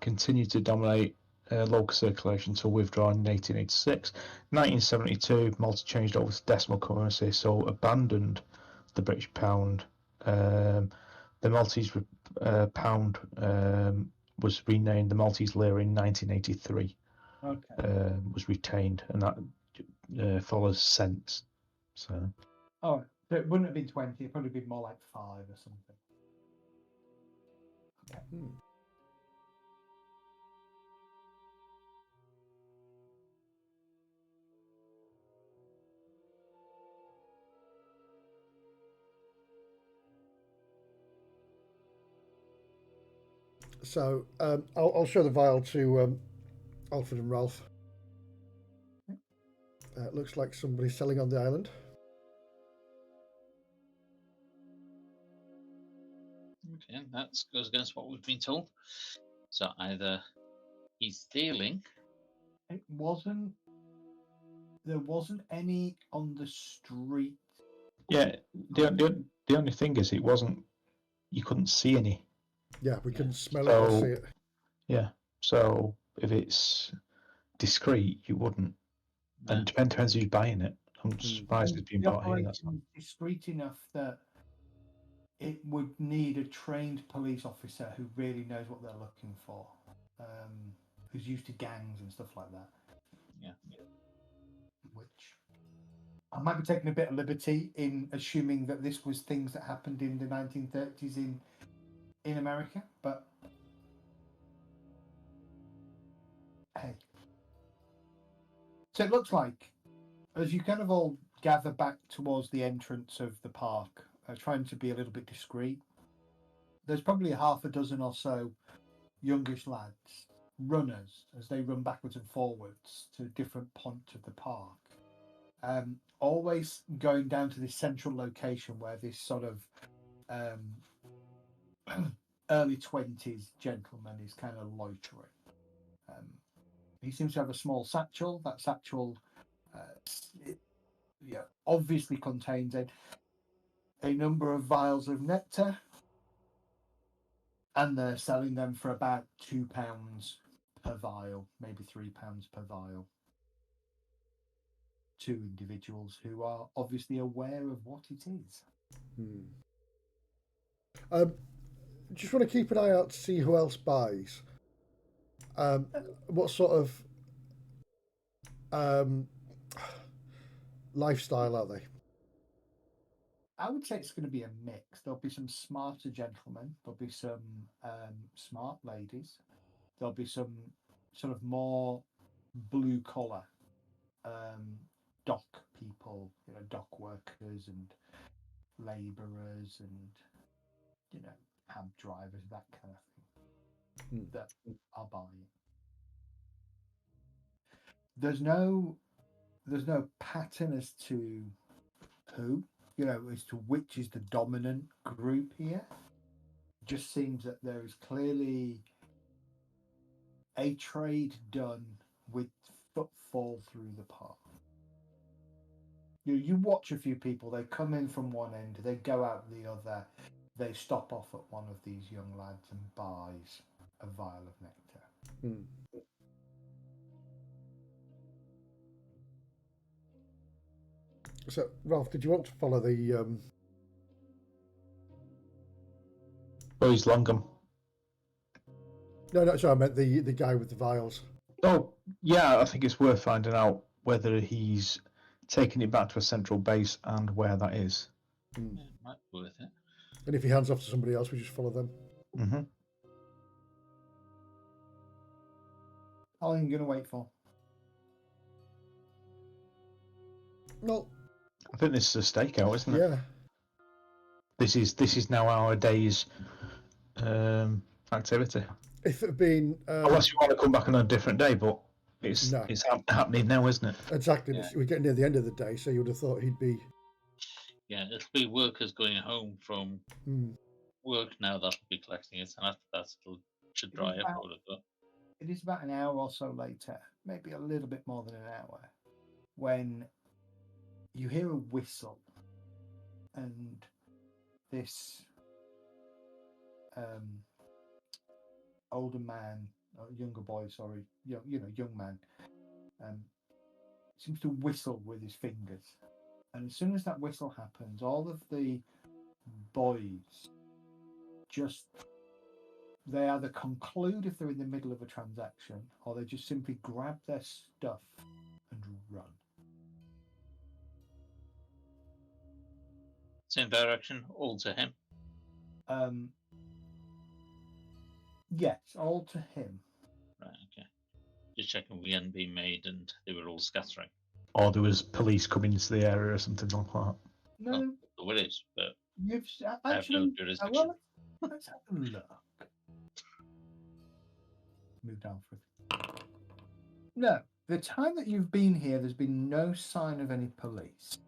continued to dominate local circulation until withdrawal in 1886. 1972, Malta changed over to decimal currency, so abandoned the British pound. The Maltese pound was renamed the Maltese lira in 1983. Okay. Was retained, and that follows cents. So. Oh, so it wouldn't have been 20, it'd probably be more like 5 or something. Okay. So I'll show the vial to Alfred and Ralph. It looks like somebody's selling on the island. Okay, that goes against what we've been told. So either he's stealing. It wasn't. There wasn't any on the street. Yeah, the only thing is, it wasn't. You couldn't see any. Yeah, we can smell it or So see it. yeah, so if it's discreet, you wouldn't. And depends who's buying it. I'm surprised it's been The bought here. That's operation is discreet enough that it would need a trained police officer who really knows what they're looking for, who's used to gangs and stuff like that. Yeah. Which I might be taking a bit of liberty in assuming that this was things that happened in the 1930s in America, but hey. So it looks like, as you kind of all gather back towards the entrance of the park, trying to be a little bit discreet, there's probably half a dozen or so youngish lads, runners, as they run backwards and forwards to different points of the park. Always going down to this central location where this sort of early 20s gentleman is kind of loitering. He seems to have a small satchel. That satchel obviously contains a number of vials of nectar, and they're selling them for about £2 per vial, maybe £3 per vial, to individuals who are obviously aware of what it is. Just want to keep an eye out to see who else buys. What sort of lifestyle are they? I would say it's going to be a mix. There'll be some smarter gentlemen. There'll be some smart ladies. There'll be some sort of more blue collar dock people, dock workers and labourers and cab drivers, that kind of thing, that are buying. There's no pattern as to who, as to which is the dominant group here. It just seems that there is clearly a trade done with footfall through the park. You watch a few people, they come in from one end, they go out the other, they stop off at one of these young lads and buys a vial of nectar. So, Ralph, did you want to follow the... Oh, he's Longham. No, sorry, I meant the guy with the vials. Oh, yeah, I think it's worth finding out whether he's taking it back to a central base and where that is. Yeah, might be worth it. And if he hands off to somebody else, we just follow them. Mm-hmm. How long are you going to wait for? Well, I think this is a stakeout, isn't it? yeah. This is now our day's activity. If it had been... Unless you want to come back on a different day, but it's happening now, isn't it? Exactly. Yeah. We're getting near the end of the day, so you would have thought he'd be... Yeah, it'll be workers going home from work now that'll be collecting it, and after that it should dry up. It is about an hour or so later, maybe a little bit more than an hour, when you hear a whistle, and this older man, or younger boy, sorry, young man, seems to whistle with his fingers. And as soon as that whistle happens, all of the boys they either conclude if they're in the middle of a transaction, or they just simply grab their stuff and run. Same direction, all to him. Yes, all to him. Right, okay. Just checking we hadn't been made and they were all scattering. Or there was police coming into the area or something like that. No, Oh, it is, but you've I have no actually. jurisdiction. Well, let's have a look. Move down for it. No, the time that you've been here, there's been no sign of any police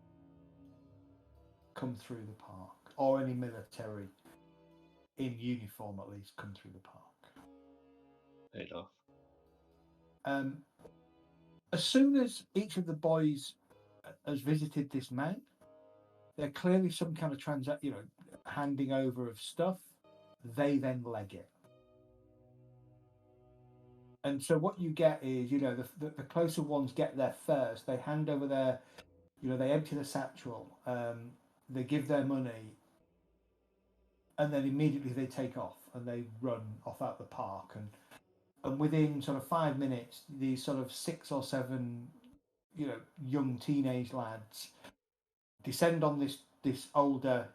come through the park or any military in uniform at least, come through the park. Paid off. As soon as each of the boys has visited this man, they're clearly some kind of handing over of stuff. They then leg it. And so what you get is, the closer ones get there first. They hand over their, they empty the satchel. They give their money, and then immediately they take off and they run off out the park. And within sort of 5 minutes, these sort of 6 or 7, young teenage lads descend on this older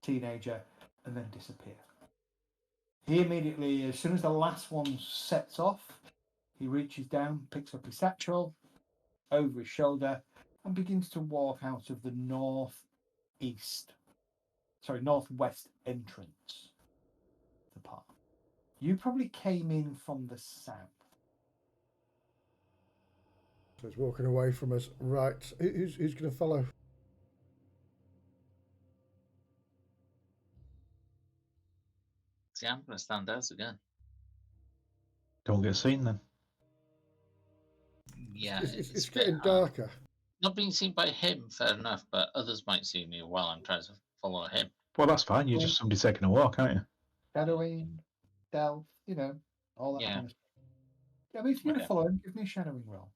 teenager and then disappear. He immediately, as soon as the last one sets off, he reaches down, picks up his satchel over his shoulder, and begins to walk out of the northwest entrance of the park. You probably came in from the south. So he's walking away from us. Right. Who's going to follow? See, I'm going to stand out again. Don't get seen then. Yeah, It's a bit getting hard. darker. Not being seen by him, fair enough, but others might see me while I'm trying to follow him. Well, that's fine. You're just somebody taking a walk, aren't you? Shadowing, stealth, all that kind of stuff. Yeah, I mean, if you're going to follow him, give me a shadowing roll.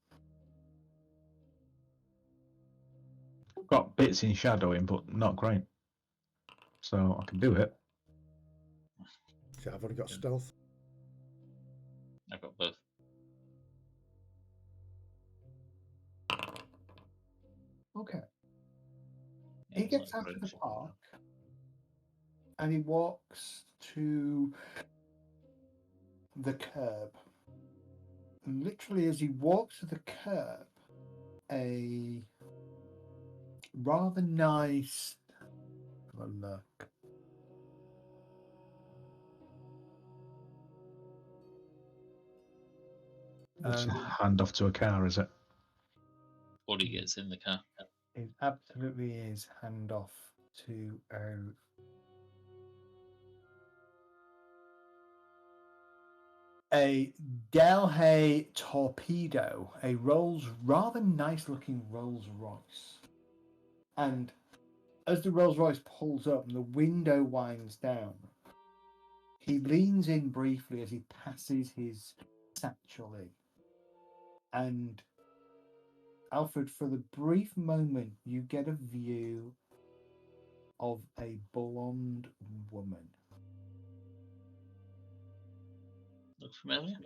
Got bits in shadowing, but not great. So I can do it. See, I've only got stealth. I've got both. Okay. Yeah, He gets out of the park and he walks to the curb. And literally, as he walks to the curb, a rather nice. Have a look. It's a hand off to a car, is it? Or he gets in the car. It absolutely is hand off to a Delhay Torpedo, a rather nice looking Rolls Royce. And as the Rolls Royce pulls up and the window winds down, he leans in briefly as he passes his satchel in. And Alfred, for the brief moment, you get a view of a blonde woman. Look familiar?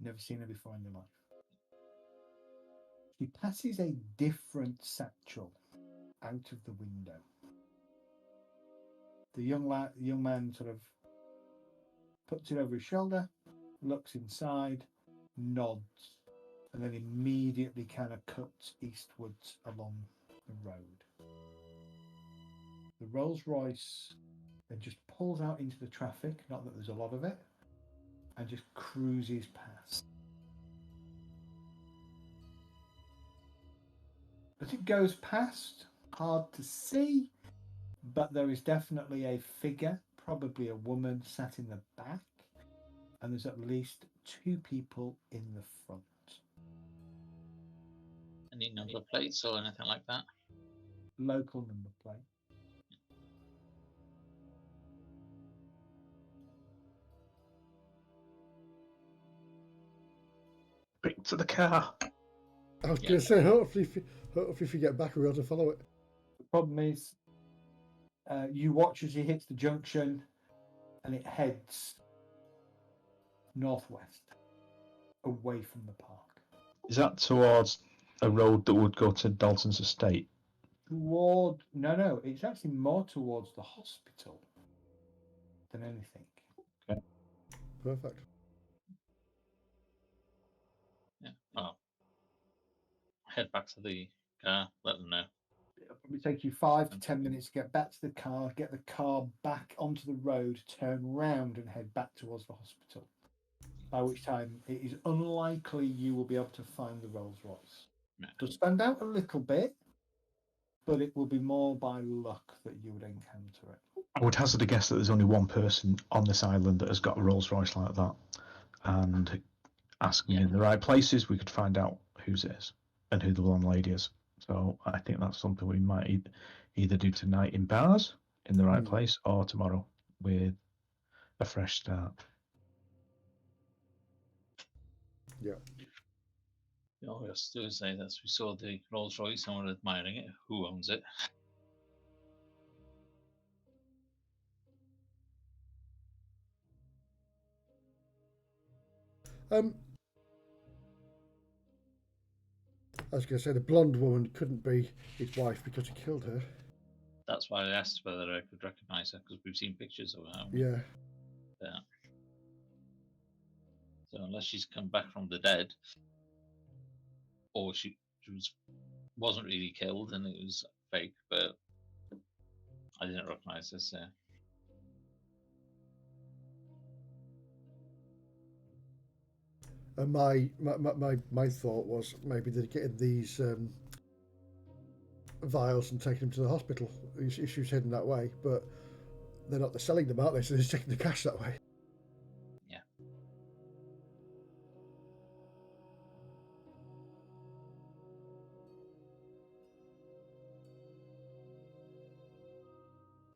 Never seen her before in your life. She passes a different satchel out of the window. The young man sort of puts it over his shoulder, looks inside, nods, and then immediately kind of cuts eastwards along the road. The Rolls Royce then just pulls out into the traffic, not that there's a lot of it, and just cruises past. As it goes past, hard to see, but there is definitely a figure, probably a woman, sat in the back, and there's at least 2 people in the front. Any number plates or anything like that? Local number plate. Back to the car. I was going to say, hopefully if you get back, we'll be able to follow it. The problem is, you watch as he hits the junction, and it heads northwest, away from the park. Is that towards a road that would go to Dalton's estate? No, it's actually more towards the hospital than anything. Okay. Perfect. Yeah. Well, head back to the car, let them know. It'll probably take you 5 to 10 minutes to get back to the car, get the car back onto the road, turn round and head back towards the hospital. By which time it is unlikely you will be able to find the Rolls Royce. No. It'll stand out a little bit, but it will be more by luck that you would encounter it. I would hazard a guess that there's only one person on this island that has got a Rolls Royce like that, and asking in the right places, we could find out whose it is and who the blonde lady is. So I think that's something we might either do tonight in bars in the right place, or tomorrow with a fresh start. Yeah. All we have to do is say that we saw the Rolls Royce and we're admiring it. Who owns it? I was going to say the blonde woman couldn't be his wife because he killed her. That's why I asked whether I could recognise her, because we've seen pictures of her. haven't we? Yeah. Yeah. So unless she's come back from the dead, or she wasn't really killed and it was fake, but I didn't recognise this. And my thought was maybe they're getting these vials and taking them to the hospital. If she was heading that way, but they're not. They're selling them, aren't they? So they're just taking the cash that way. Yeah.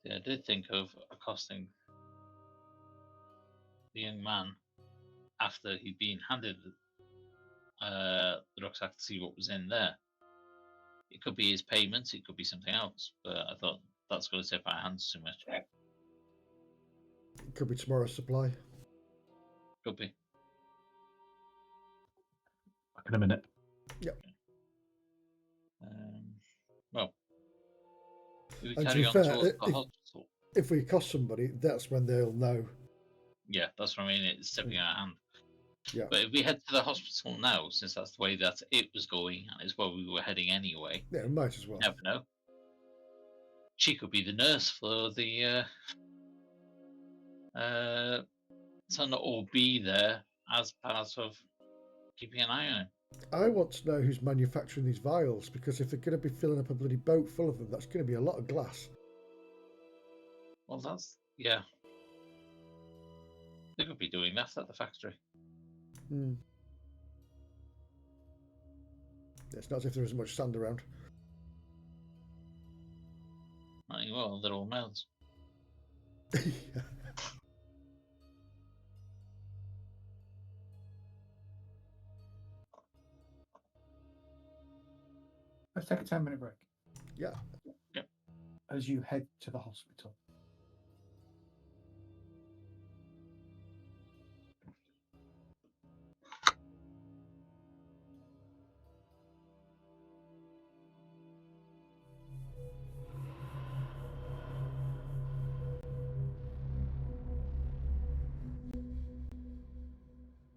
Yeah, I did think of accosting the young man after he'd been handed the rucksack to see what was in there. It could be his payments, it could be something else, but I thought that's going to tip our hands too much. Could be tomorrow's supply. Could be. Back in a minute. Yep. Well, do we And to carry be on fair, towards the hospital? If we accost somebody, that's when they'll know. Yeah, that's what I mean. It's tipping our hand. Yeah. But if we head to the hospital now, since that's the way that it was going and it's where we were heading anyway, Yeah, we might as well. never know. She could be the nurse for the son, or be there as part of keeping an eye on him. I want to know who's manufacturing these vials, because if they're going to be filling up a bloody boat full of them, that's going to be a lot of glass. Well, yeah. They could be doing that at the factory. It's not as if there isn't much sand around. Well, they're all males. Let's take a 10-minute break. Yeah. Yep. As you head to the hospital.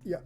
Yeah.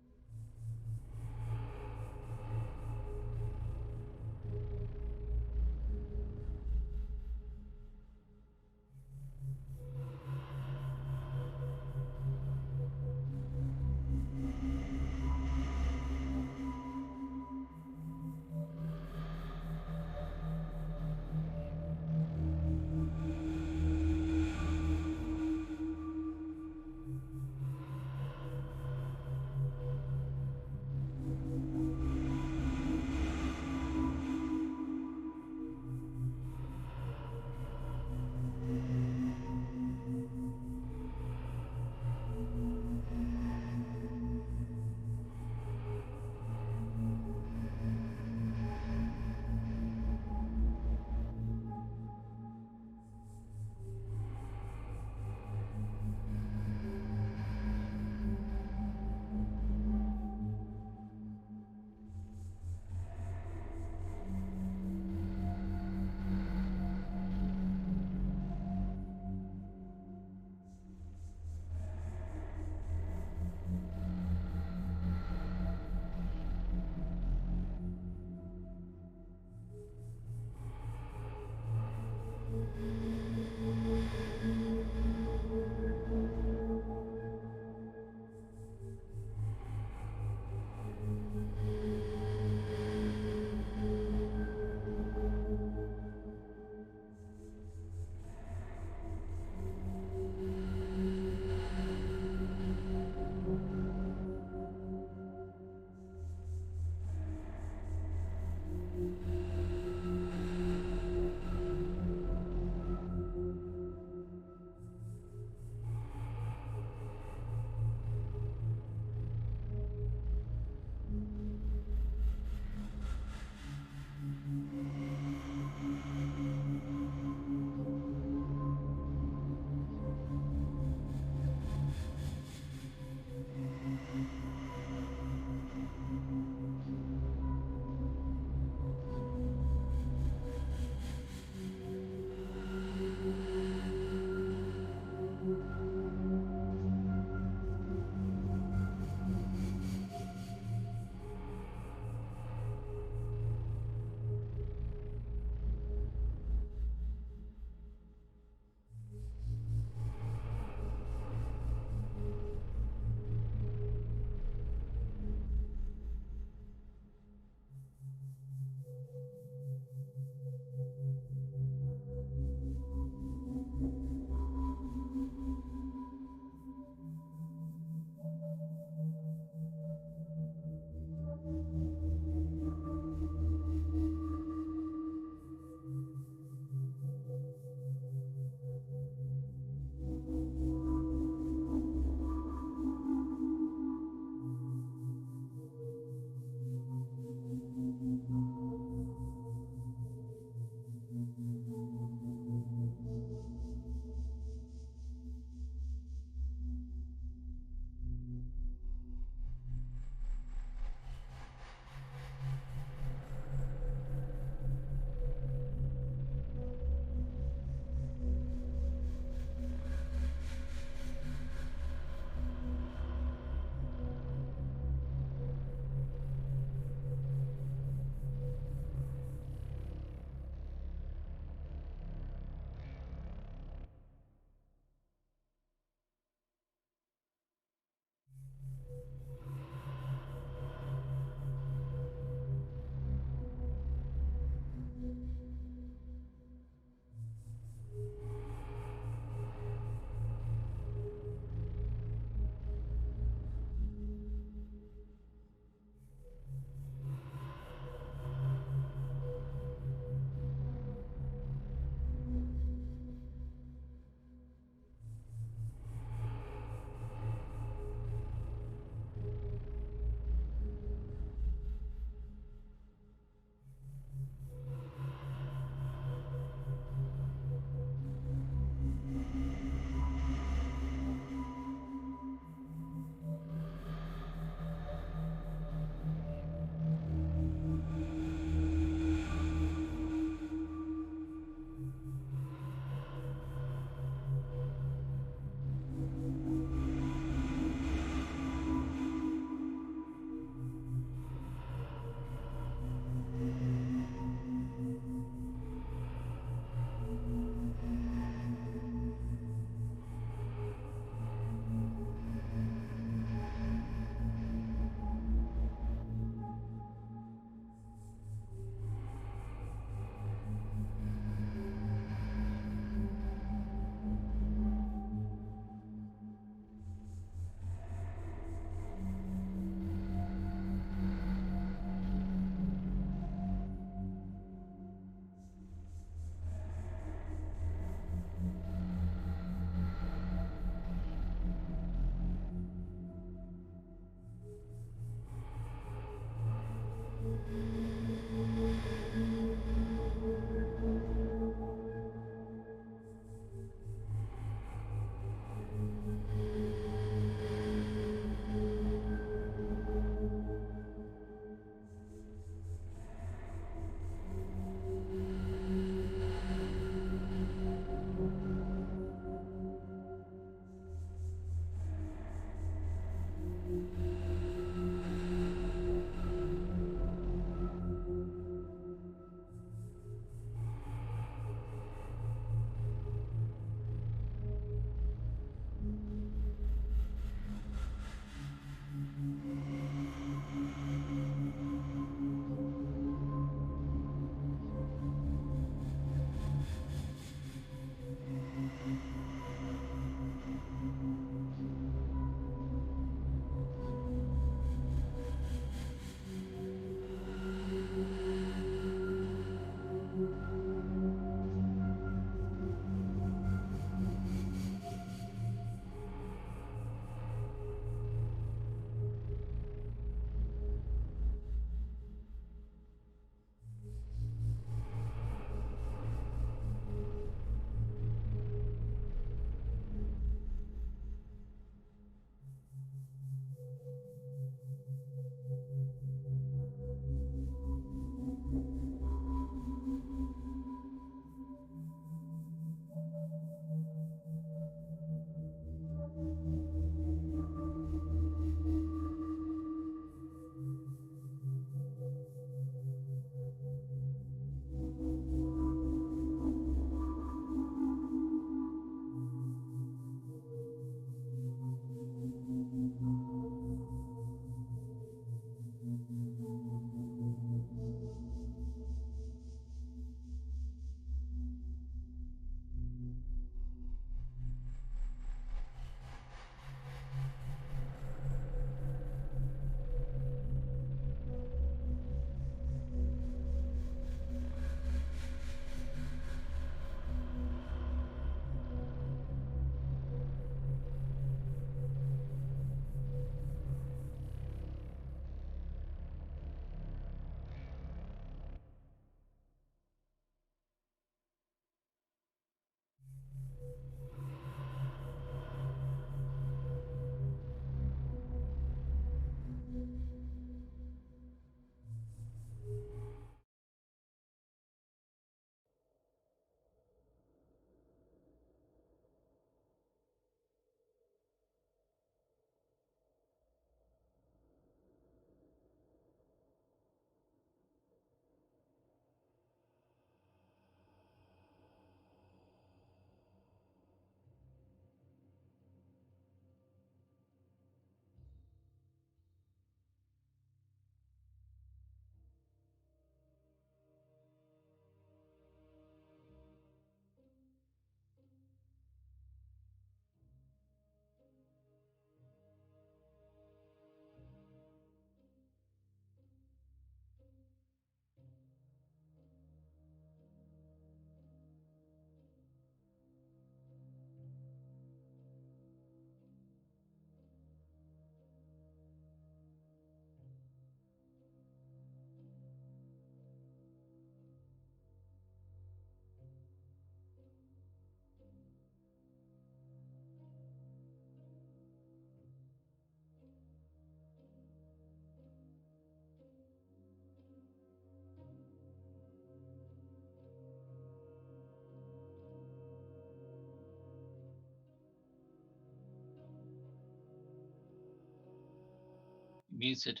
muted.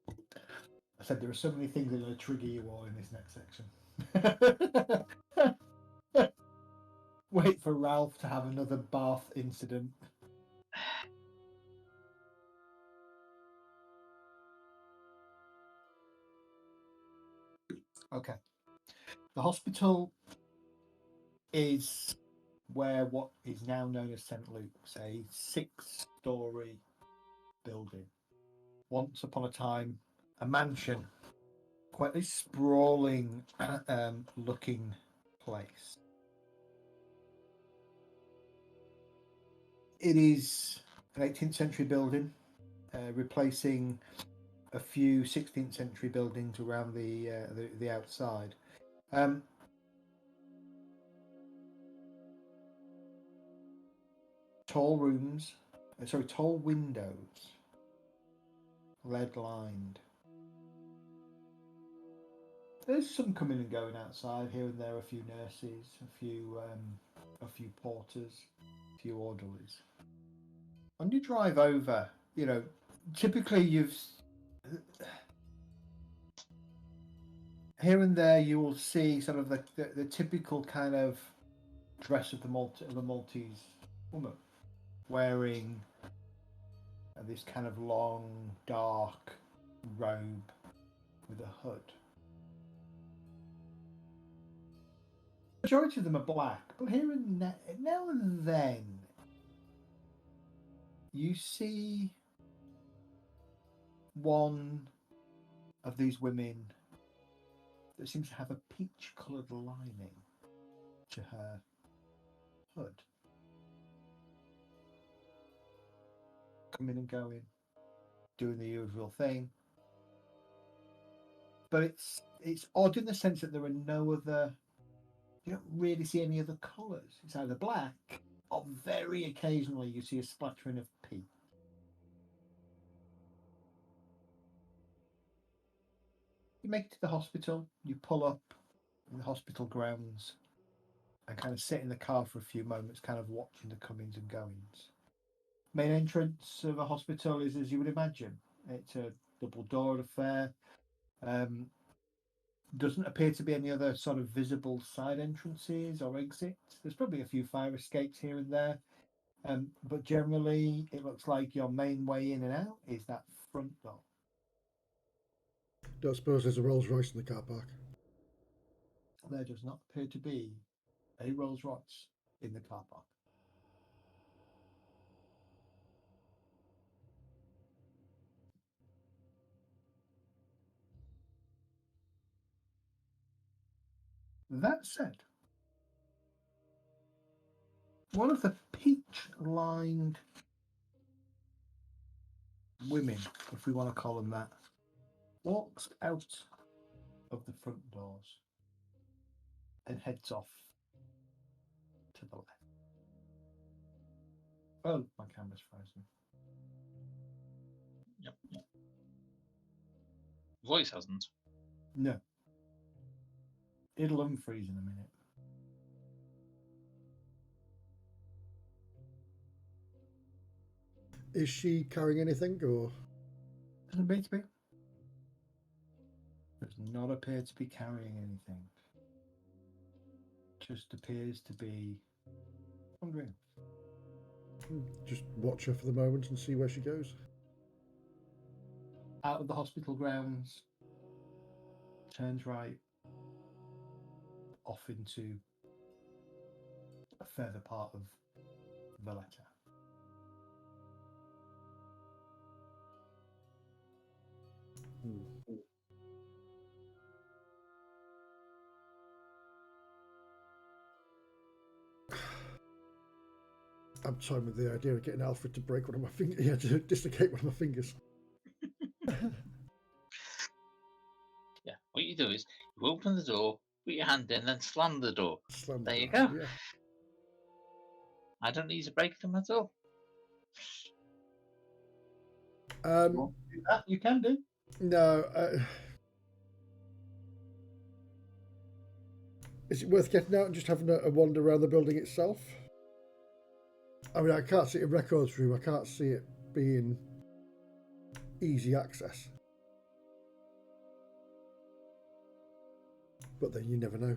I said there are so many things that are going to trigger you all in this next section. Wait for Ralph to have another bath incident. Okay. The hospital is where what is now known as St. Luke's, a 6-story building. Once upon a time, a mansion, quite a sprawling looking place. It is an 18th century building, replacing a few 16th century buildings around the outside. Tall windows, lead lined. There's some coming and going outside here and there. A few nurses, a few porters, a few orderlies. When you drive over, typically here and there you will see sort of the typical kind of dress of the Maltese woman, wearing this kind of long, dark robe with a hood. The majority of them are black, but here and now and then you see one of these women that seems to have a peach-coloured lining to her hood. Coming and going, doing the usual thing. But it's odd in the sense that there are no other. You don't really see any other colours. It's either black or very occasionally you see a splattering of peach. You make it to the hospital, you pull up in the hospital grounds and kind of sit in the car for a few moments, kind of watching the comings and goings. Main entrance of a hospital is as you would imagine. It's a double-door affair. Doesn't appear to be any other sort of visible side entrances or exits. There's probably a few fire escapes here and there. But generally, it looks like your main way in and out is that front door. Don't suppose there's a Rolls Royce in the car park. There does not appear to be a Rolls Royce in the car park. That said, one of the peach-lined women, if we want to call them that, walks out of the front doors and heads off to the left. Oh, my camera's frozen. Yep. Voice hasn't. No. It'll unfreeze in a minute. Is she carrying anything, or? Doesn't appear to be. Does not appear to be carrying anything. Just appears to be wandering. Just watch her for the moment and see where she goes. Out of the hospital grounds, turns right, off into a further part of Valletta. I'm toying with the idea of getting Alfred to break one of my fingers. Yeah, to dislocate one of my fingers. Yeah, what you do is you open the door, put your hand in, then slam the door. Slam There you door, go. Yeah. I don't need to break them at all. You can do. No. Is it worth getting out and just having a wander around the building itself? I mean, I can't see a records room. I can't see it being easy access. But then you never know.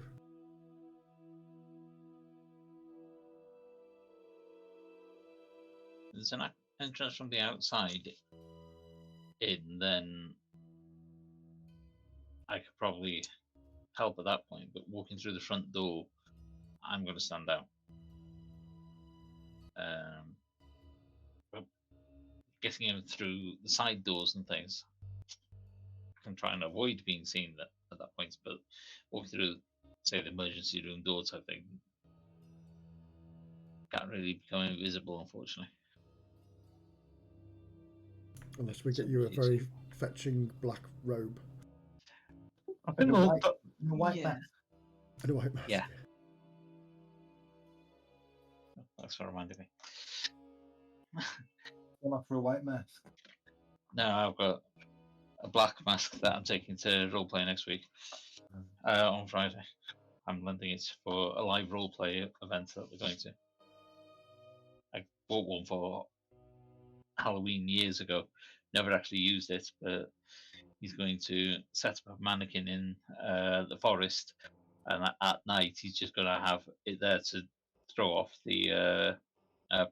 There's an entrance from the outside in, then I could probably help at that point. But walking through the front door, I'm going to stand out. But getting in through the side doors and things, I can try and avoid being seen at that point. But walking through, say, the emergency room door type thing, can't really become invisible, unfortunately. Unless we get you a very fetching black robe I think And a we'll, white, and a white Yeah. mask. and a white mask. Yeah. Thanks for reminding me. One off for a white mask. No, I've got a black mask that I'm taking to roleplay next week on Friday. I'm lending it for a live roleplay event that we're going to. I bought one for Halloween years ago. Never actually used it, but he's going to set up a mannequin in the forest, and at night he's just going to have it there to throw off the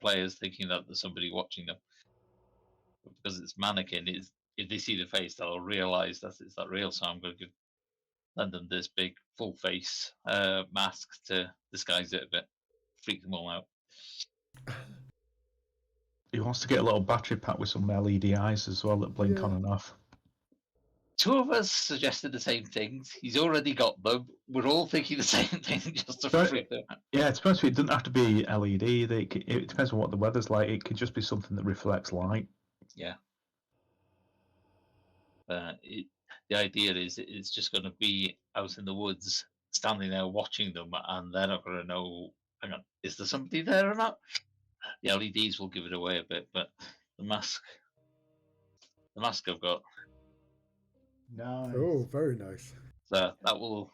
players, thinking that there's somebody watching them. But because it's mannequin, if they see the face, they'll realise that it's not real. So I'm going to lend them this big full face mask to disguise it a bit, freak them all out. he wants to get a little battery pack with some LED eyes as well that blink Yeah. on and off. Two of us suggested the same things. He's already got them. We're all thinking the same thing just to Right. freak them out. Yeah, it depends. It doesn't have to be LED. It depends on what the weather's like. It could just be something that reflects light. Yeah. The idea is it's just going to be out in the woods, standing there watching them, and they're not going to know, hang on, is there somebody there or not? The LEDs will give it away a bit, but the mask I've got, Nice. Oh, very nice. so that will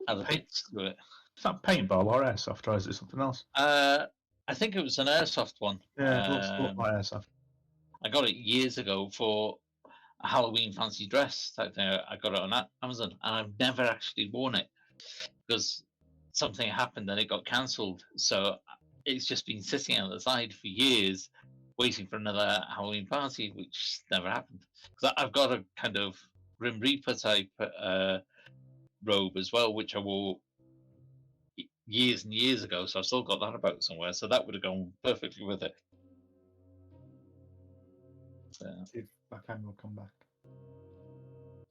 add a bit to it. Is that paintball or airsoft, or is it something else? I think it was an airsoft one. Yeah, it looks like airsoft. I got it years ago for a Halloween fancy dress type thing. I got it on Amazon, and I've never actually worn it because something happened and it got cancelled. So it's just been sitting on the side for years, waiting for another Halloween party, which never happened. Because I've got a kind of Grim Reaper type robe as well, which I wore years and years ago. So I've still got that about somewhere. So that would have gone perfectly with it. If Backhand will come back.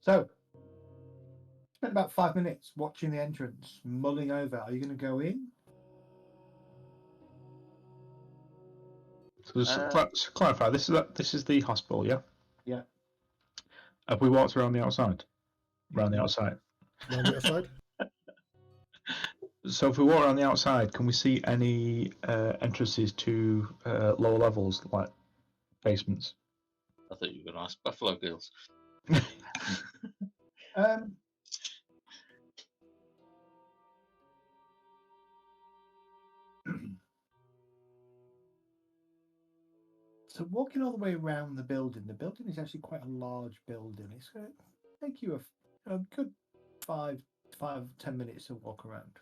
So, spent about 5 minutes watching the entrance, mulling over. Are you going to go in? So just to clarify, this is the hospital, yeah? Yeah. Have we walked around the outside? Around the outside. Round the outside. So if we walk around the outside, can we see any entrances to lower levels, like basements? I thought you were going to ask Buffalo Girls. So walking all the way around the building is actually quite a large building. It's going to take you a good 10 minutes to walk around.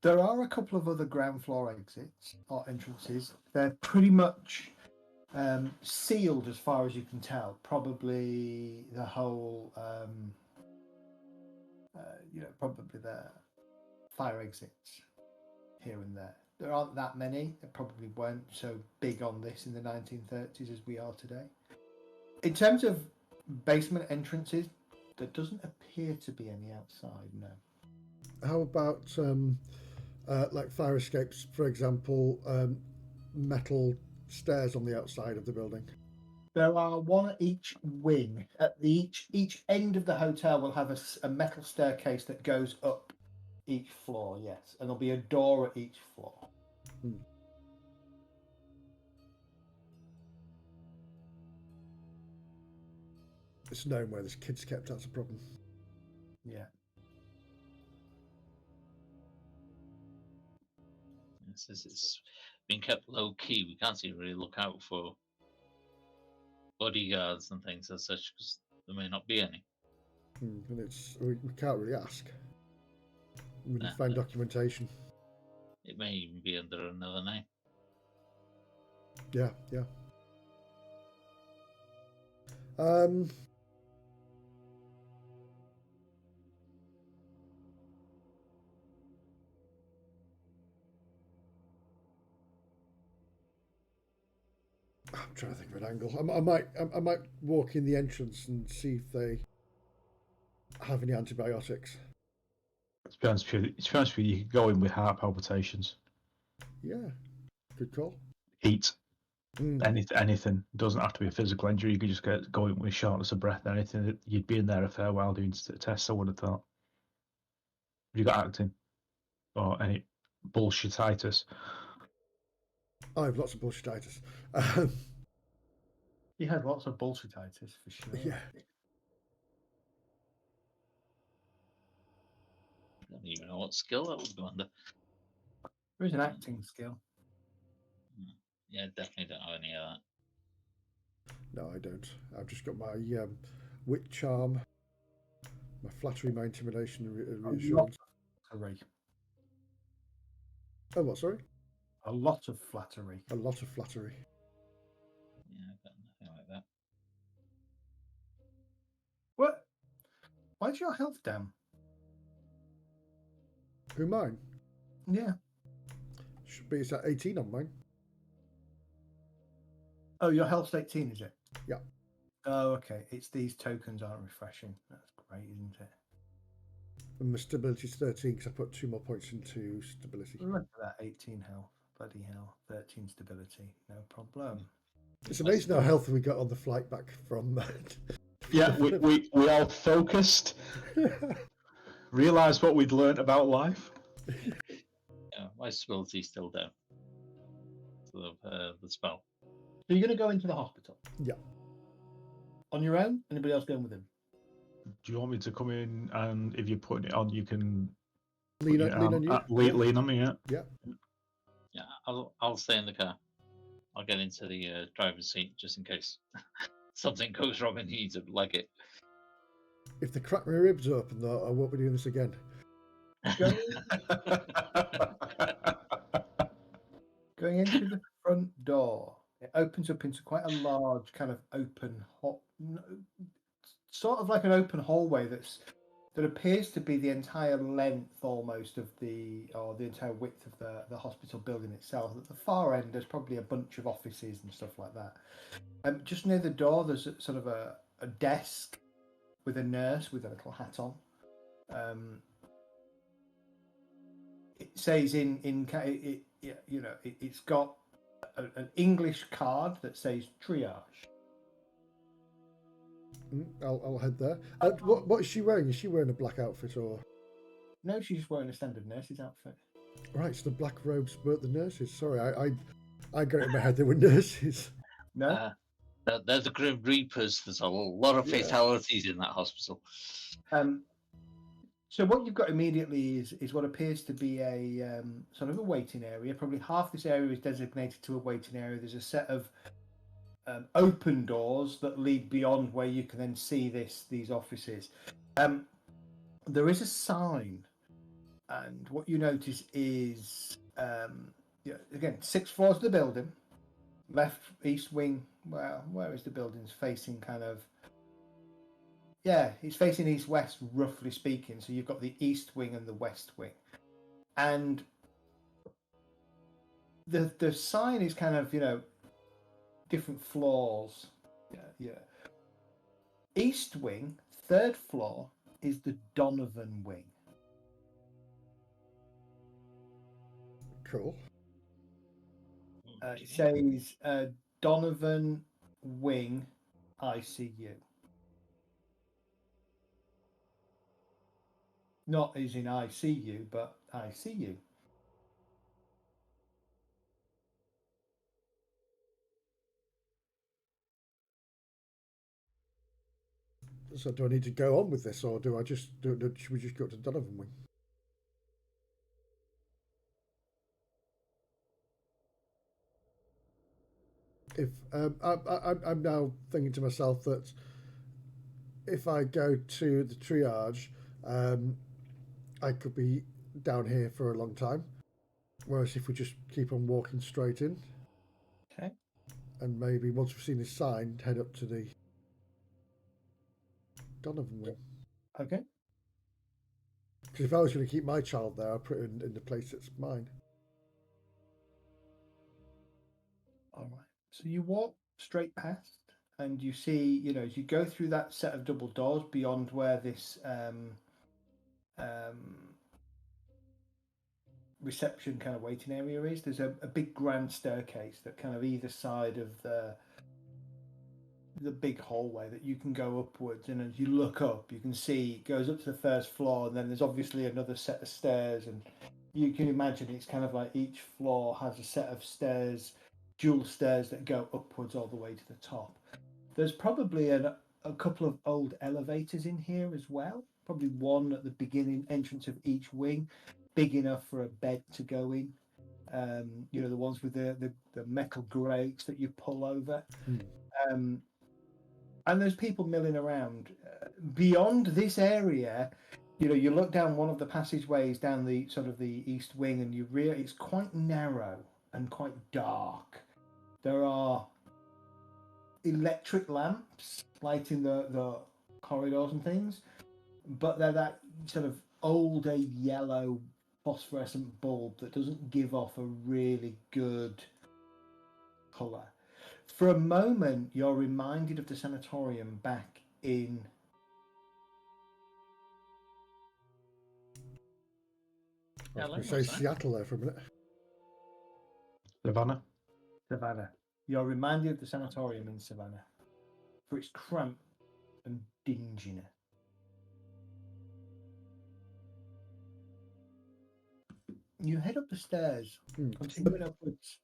There are a couple of other ground floor exits or entrances. They're pretty much sealed as far as you can tell. Probably the whole, probably the fire exits here and there. There aren't that many. There probably weren't so big on this in the 1930s as we are today. In terms of basement entrances, there doesn't appear to be any outside, no. How about like fire escapes, for example, metal stairs on the outside of the building? There are one at each wing. At the each end of the hotel will have a metal staircase that goes up each floor, yes. And there'll be a door at each floor. It's known where this kid's kept, that's a problem. Yeah. It's been kept low key. We can't even really look out for bodyguards and things as such, because there may not be any. And we can't really ask. We need Nah, to find no. documentation. It may even be under another name. Yeah. I'm trying to think of an angle. I might walk in the entrance and see if they have any antibiotics. To be honest with you, you could go in with heart palpitations, Yeah, good call. heat, Mm. anything. It doesn't have to be a physical injury. You could just go in with shortness of breath and anything. You'd be in there a fair while doing tests, I would have thought. Have you got acting? Or any bullshititis? I have lots of bullshititis. You had lots of bullshititis for sure. Yeah. I don't even know what skill that would go under. There is an acting skill. Yeah, definitely don't have any of that. No, I don't. I've just got my wit charm, my flattery, my intimidation, and reassurance. Flattery. Oh, what? Sorry. A lot of flattery. A lot of flattery. Yeah, I've got nothing like that. What? Why's your health down? Who, mine? Yeah. Should be, it's at 18 on mine. Oh, your health's 18, is it? Yeah. Oh, okay. It's these tokens aren't refreshing. That's great, isn't it? And my stability's 13 because I put 2 more points into stability. Look at that, 18 health. Bloody hell. 13 stability. No problem. It's amazing how healthy we got on the flight back from. Yeah, we all focused, realised what we'd learnt about life. Yeah, my stability's still down. So the spell. So you're going to go into the hospital? Yeah. On your own? Anybody else going with him? Do you want me to come in, and if you're putting it on, you can lean on you. Lean on me, yeah. Yeah. Yeah, I'll stay in the car. I'll get into the driver's seat just in case something goes wrong and you need to leg it. If they crack my ribs open, though, I won't be doing this again. Going into the front door, it opens up into quite a large kind of open hall, sort of like an open hallway that appears to be the entire length almost of the entire width of the hospital building itself. At the far end, there's probably a bunch of offices and stuff like that. Just near the door, there's sort of a desk with a nurse with a little hat on. It says it's got an English card that says triage. I'll head there. What is she wearing? Is she wearing a black outfit or? No, she's wearing a standard nurse's outfit. Right, so the black robes were the nurses. Sorry, I got it in my head they were nurses. No, They're the Grim Reapers. There's a lot of fatalities in that hospital. So what you've got immediately is what appears to be a sort of a waiting area. Probably half this area is designated to a waiting area. There's a set of open doors that lead beyond where you can then see these offices. There is a sign, and what you notice is again 6 floors of the building, left east wing. Well, where is the building's facing? Kind of. Yeah, it's facing east-west, roughly speaking. So you've got the east wing and the west wing, and the sign is kind of different floors. Yeah. East wing, 3rd floor is the Donovan wing. Cool. It says Donovan wing ICU. Not as in ICU, but ICU. So do I need to go on with this, or do I just should we just go to Donovan wing? if I'm now thinking to myself that if I go to the triage, I could be down here for a long time. Whereas if we just keep on walking straight in, Okay. and maybe once we've seen this sign, head up to the Donovan wing. Okay. Because if I was going to keep my child there, I'd put it in the place that's mine. All right. So you walk straight past, and you see, as you go through that set of double doors beyond where this reception kind of waiting area is, there's a big grand staircase that kind of either side of the big hallway that you can go upwards, and as you look up you can see it goes up to the first floor, and then there's obviously another set of stairs, and you can imagine it's kind of like each floor has a set of stairs, dual stairs that go upwards all the way to the top. There's probably a couple of old elevators in here as well, probably one at the beginning entrance of each wing, big enough for a bed to go in. The ones with the metal grates that you pull over. And there's people milling around. Beyond this area, you look down one of the passageways down the sort of the east wing, and it's quite narrow and quite dark. There are electric lamps lighting the corridors and things, but they're that sort of older yellow phosphorescent bulb that doesn't give off a really good colour. For a moment, you're reminded of the sanatorium back in I was going to say Seattle there for a minute. Savannah. You're reminded of the sanatorium in Savannah for its cramp and dinginess. You head up the stairs, continuing upwards.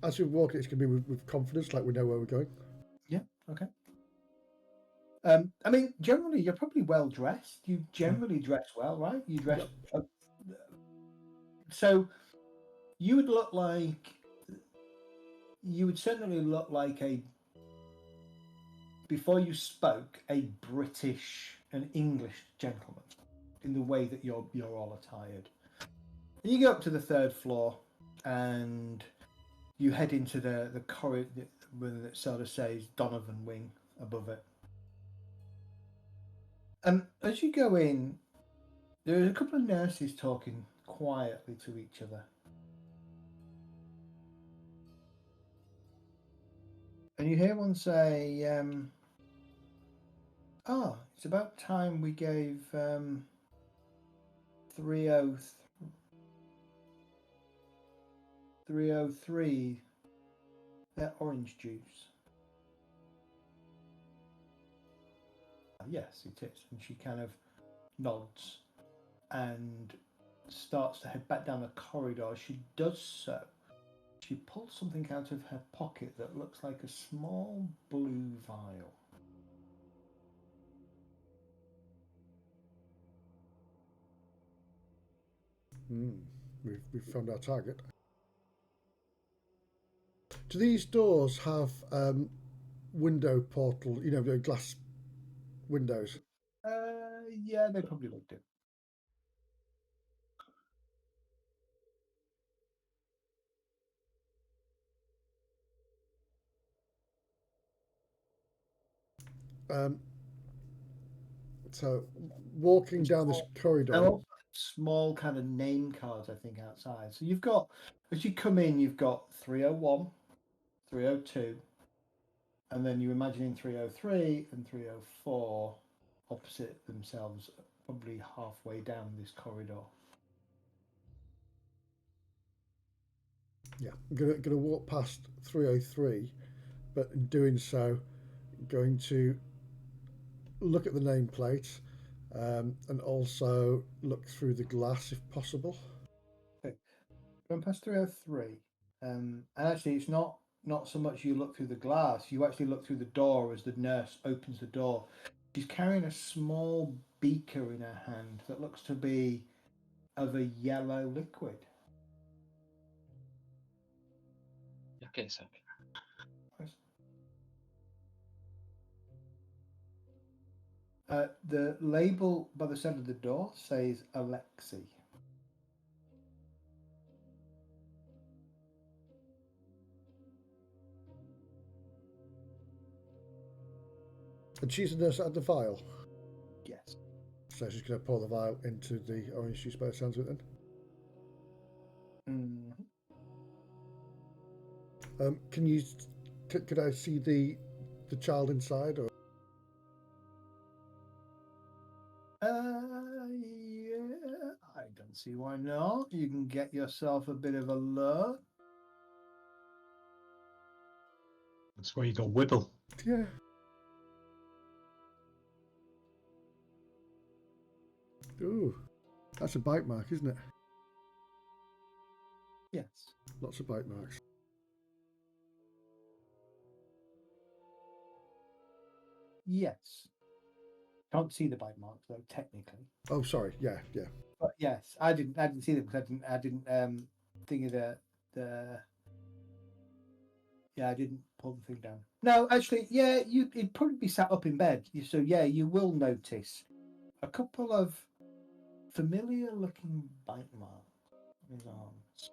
As we walk, it's going to be with confidence, like we know where we're going. Yeah, okay. I mean, generally, you're probably well dressed. You generally dress well, right? You dress. Yep. So you would look like. You would certainly look like before you spoke, a British and English gentleman in the way that you're all attired. And you go up to the third floor, and you head into the corridor that sort of says Donovan Wing above it. And as you go in, there are a couple of nurses talking quietly to each other. And you hear one say, it's about time we gave 303 their orange juice. Yes, it is. And she kind of nods and starts to head back down the corridor. She does so. She pulls something out of her pocket that looks like a small blue vial. We've found our target. Do these doors have window portal, glass windows? Yeah, they probably looked it. So walking down this corridor. Small kind of name cards, I think, outside. So you've got, as you come in, you've got 301, 302, and then you're imagining 303 and 304 opposite themselves, probably halfway down this corridor. Yeah, I'm gonna walk past 303, but in doing so, going to look at the nameplate and also look through the glass if possible. Okay, going past 303, and actually it's not so much you look through the glass, you actually look through the door as the nurse opens the door. She's carrying a small beaker in her hand that looks to be of a yellow liquid. Okay, so The label by the side of the door says Alexi. And she's the nurse that had the vial. Yes. So she's going to pour the vial into the orange juice by the sounds of it then. Can you... Could I see the child inside? Or Yeah, I don't see why not. You can get yourself a bit of a look. That's where you go whittle. Yeah. Ooh, that's a bite mark, isn't it? Yes. Lots of bite marks. Yes. Can't see the bite marks though, technically. Oh, sorry. Yeah. But yes, I didn't see them because I didn't think of the yeah, I didn't pull the thing down. No, actually, yeah, it'd probably be sat up in bed. So yeah, you will notice a couple of familiar looking bite marks on his arms.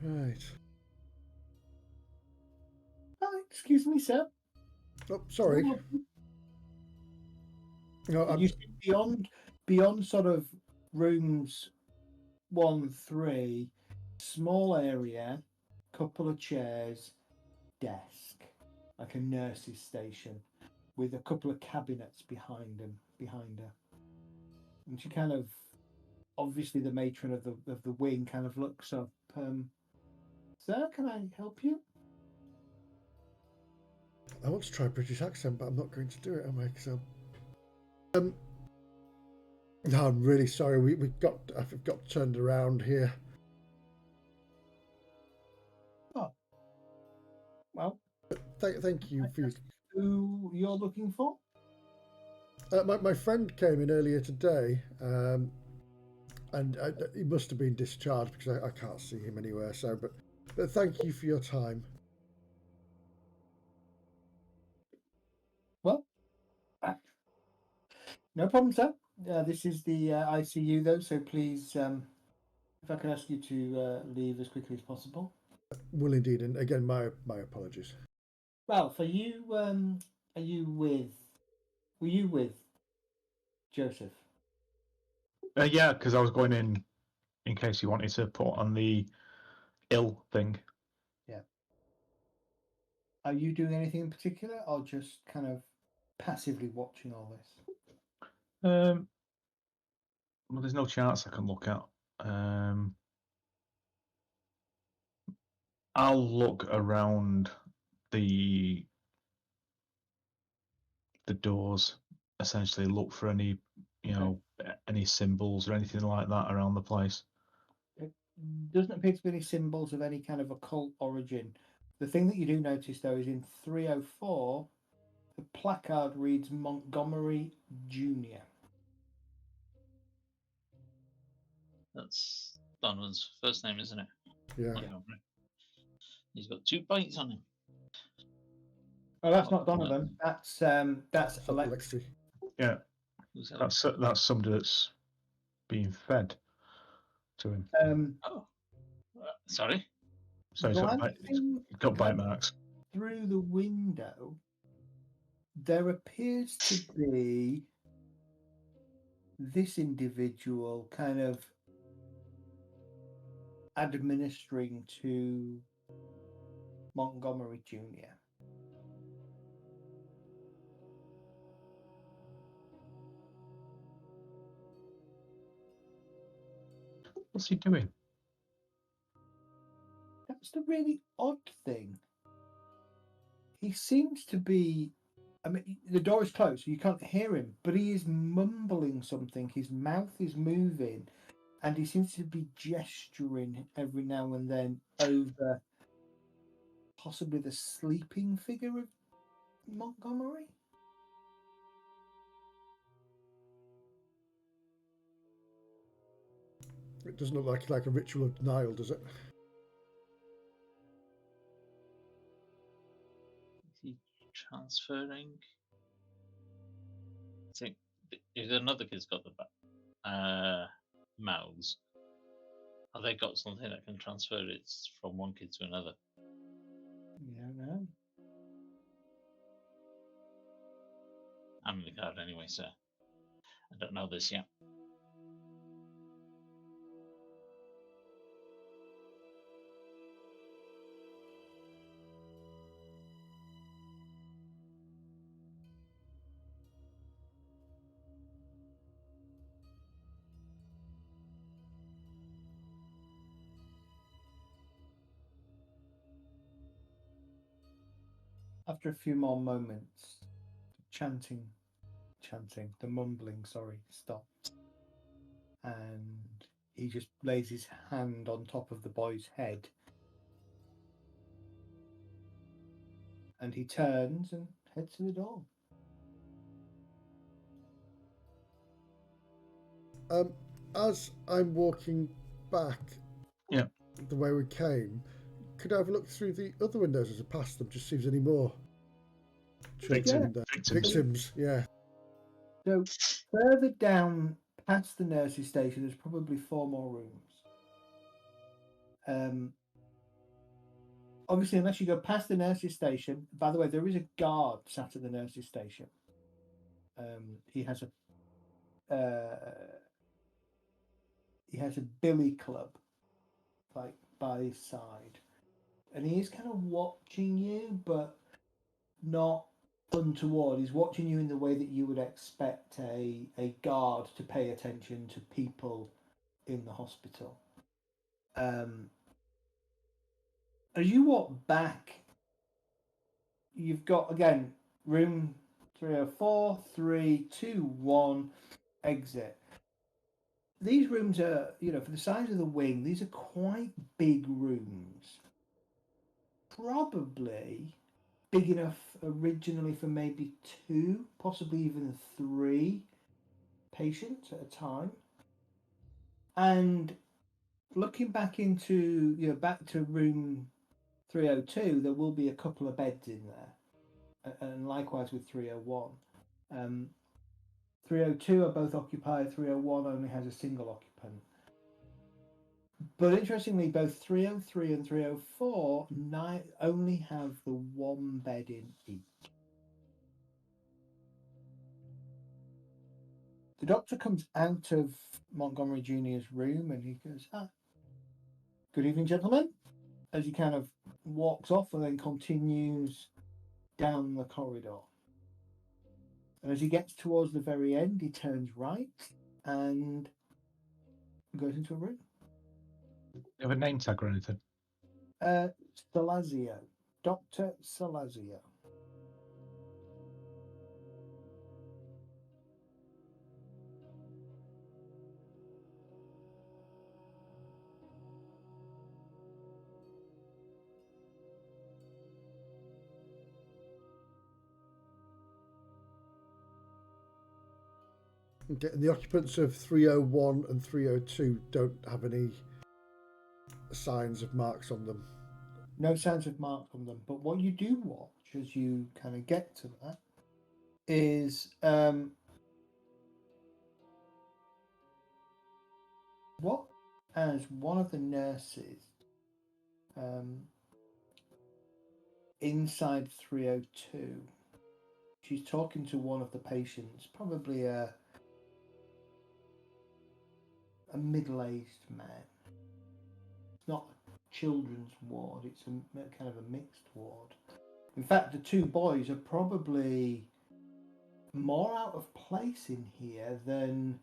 Right. Oh, excuse me, sir. Oh, sorry. No, You see beyond sort of rooms 1, 3, small area, couple of chairs, desk, like a nurse's station, with a couple of cabinets behind her. And she kind of, obviously the matron of the wing, kind of looks up. Sir, can I help you? I want to try a British accent, but I'm not going to do it, am I? So, no, I'm really sorry. I've got turned around here. Oh, well, Thank you for who you're looking for? my friend came in earlier today, and he must have been discharged because I can't see him anywhere. So, but thank you for your time. Well, no problem, sir. This is the ICU, though, so please, if I can ask you to leave as quickly as possible. Will indeed, and again, my apologies. Ralph, are you were you with Joseph? Yeah, because I was going in case you wanted to put on the ill thing. Yeah. Are you doing anything in particular, or just kind of passively watching all this? Well, there's no chance I can look at. I'll look around the doors, essentially look for any, any symbols or anything like that around the place. It doesn't appear to be any symbols of any kind of occult origin. The thing that you do notice, though, is in 304, the placard reads Montgomery Jr. That's Donovan's first name, isn't it? Yeah. Montgomery. He's got 2 bites on him. Oh, that's not Donovan. That's Alexi. Yeah, Who's that? that's somebody that's being fed to him. Sorry. So he's got bite marks. Through the window, there appears to be this individual kind of administering to Montgomery Jr. What's he doing? That's the really odd thing. He seems to be, I mean, the door is closed, so you can't hear him, but he is mumbling something. His mouth is moving, and he seems to be gesturing every now and then over possibly the sleeping figure of Montgomery. It doesn't look like a ritual of denial, does it? Is he transferring? I think if another kid's got the mouths, have they got something that can transfer it from one kid to another? You don't know. I'm in the card anyway, so I don't know this yet. After a few more moments, the mumbling, stopped. And he just lays his hand on top of the boy's head. And he turns and heads to the door. As I'm walking back Yeah. the way we came, could I have a look through the other windows as I pass them, just see if there's any more victims? Yeah. So further down past the nurse's station, there's probably 4 more rooms. Obviously, unless you go past the nurse's station. By the way, there is a guard sat at the nurse's station. He has a billy club, like by his side, and he is kind of watching you, but not untoward. He's watching you in the way that you would expect a guard to pay attention to people in the hospital. As you walk back, you've got, again, room 304, 3, 2, 1, exit. These rooms are, for the size of the wing, these are quite big rooms. Probably big enough originally for maybe 2, possibly even 3 patients at a time. And looking back into, back to room 302, there will be a couple of beds in there. And likewise with 301. 302 are both occupied, 301 only has a single occupant. But interestingly, both 303 and 304 only have the 1 bed in each. The doctor comes out of Montgomery Jr.'s room and he goes, good evening, gentlemen, as he kind of walks off and then continues down the corridor. And as he gets towards the very end, he turns right and goes into a room. Do you have a name tag or anything? Salazio. Dr. Salazio. Okay, and the occupants of 301 and 302 don't have any signs of marks on them. No signs of marks on them. But what you do watch as you kind of get to that is what as one of the nurses inside 302, she's talking to one of the patients, probably a middle-aged man. It's not a children's ward, it's a kind of a mixed ward. In fact, the 2 boys are probably more out of place in here than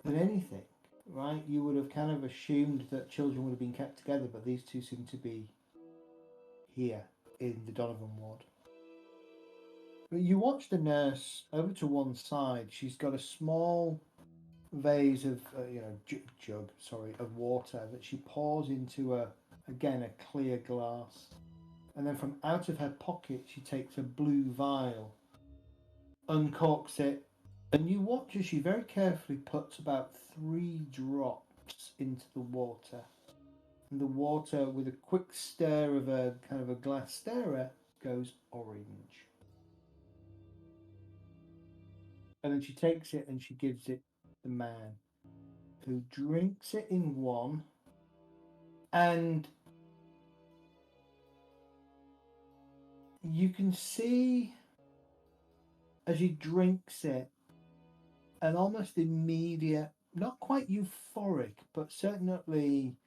anything, right? You would have kind of assumed that children would have been kept together, but these 2 seem to be here in the Donovan ward. You watch the nurse over to one side. She's got a small vase of jug of water that she pours into a clear glass, and then from out of her pocket she takes a blue vial, uncorks it, And you watch as she very carefully puts about 3 drops into the water. And the water, with a quick stir of a kind of a glass stirrer, goes orange. And then she takes it and she gives it the man, who drinks it in one. And you can see as he drinks it an almost immediate, not quite euphoric, but certainly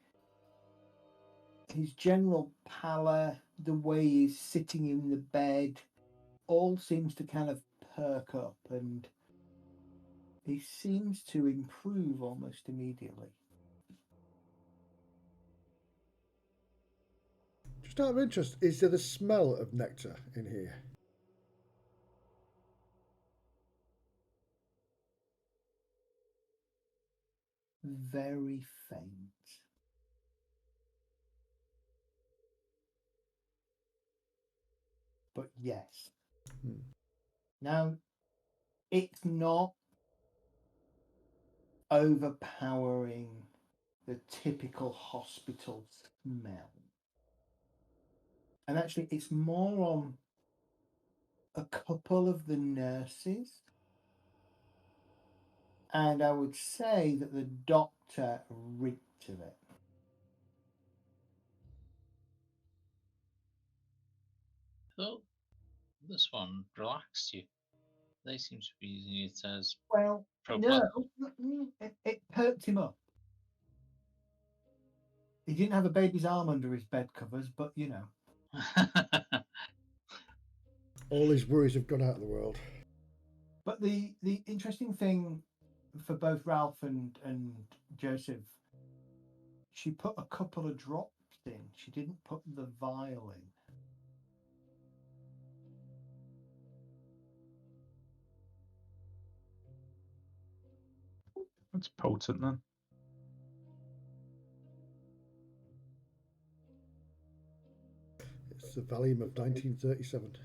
his general pallor, the way he's sitting in the bed, all seems to kind of perk up, and he seems to improve almost immediately. Just out of interest, is there the smell of nectar in here? Very faint. But yes. Now, it's not overpowering the typical hospital smell. And actually, it's more on a couple of the nurses. And I would say that the doctor reeked of it. So, this one relaxed you. They seem to be using it as Well, propellant. no, it perked him up. He didn't have a baby's arm under his bed covers, but you know. All his worries have gone out of the world. But the interesting thing for both Ralph and Joseph, she put a couple of drops in. She didn't put the vial in. That's potent then. It's the volume of 1937.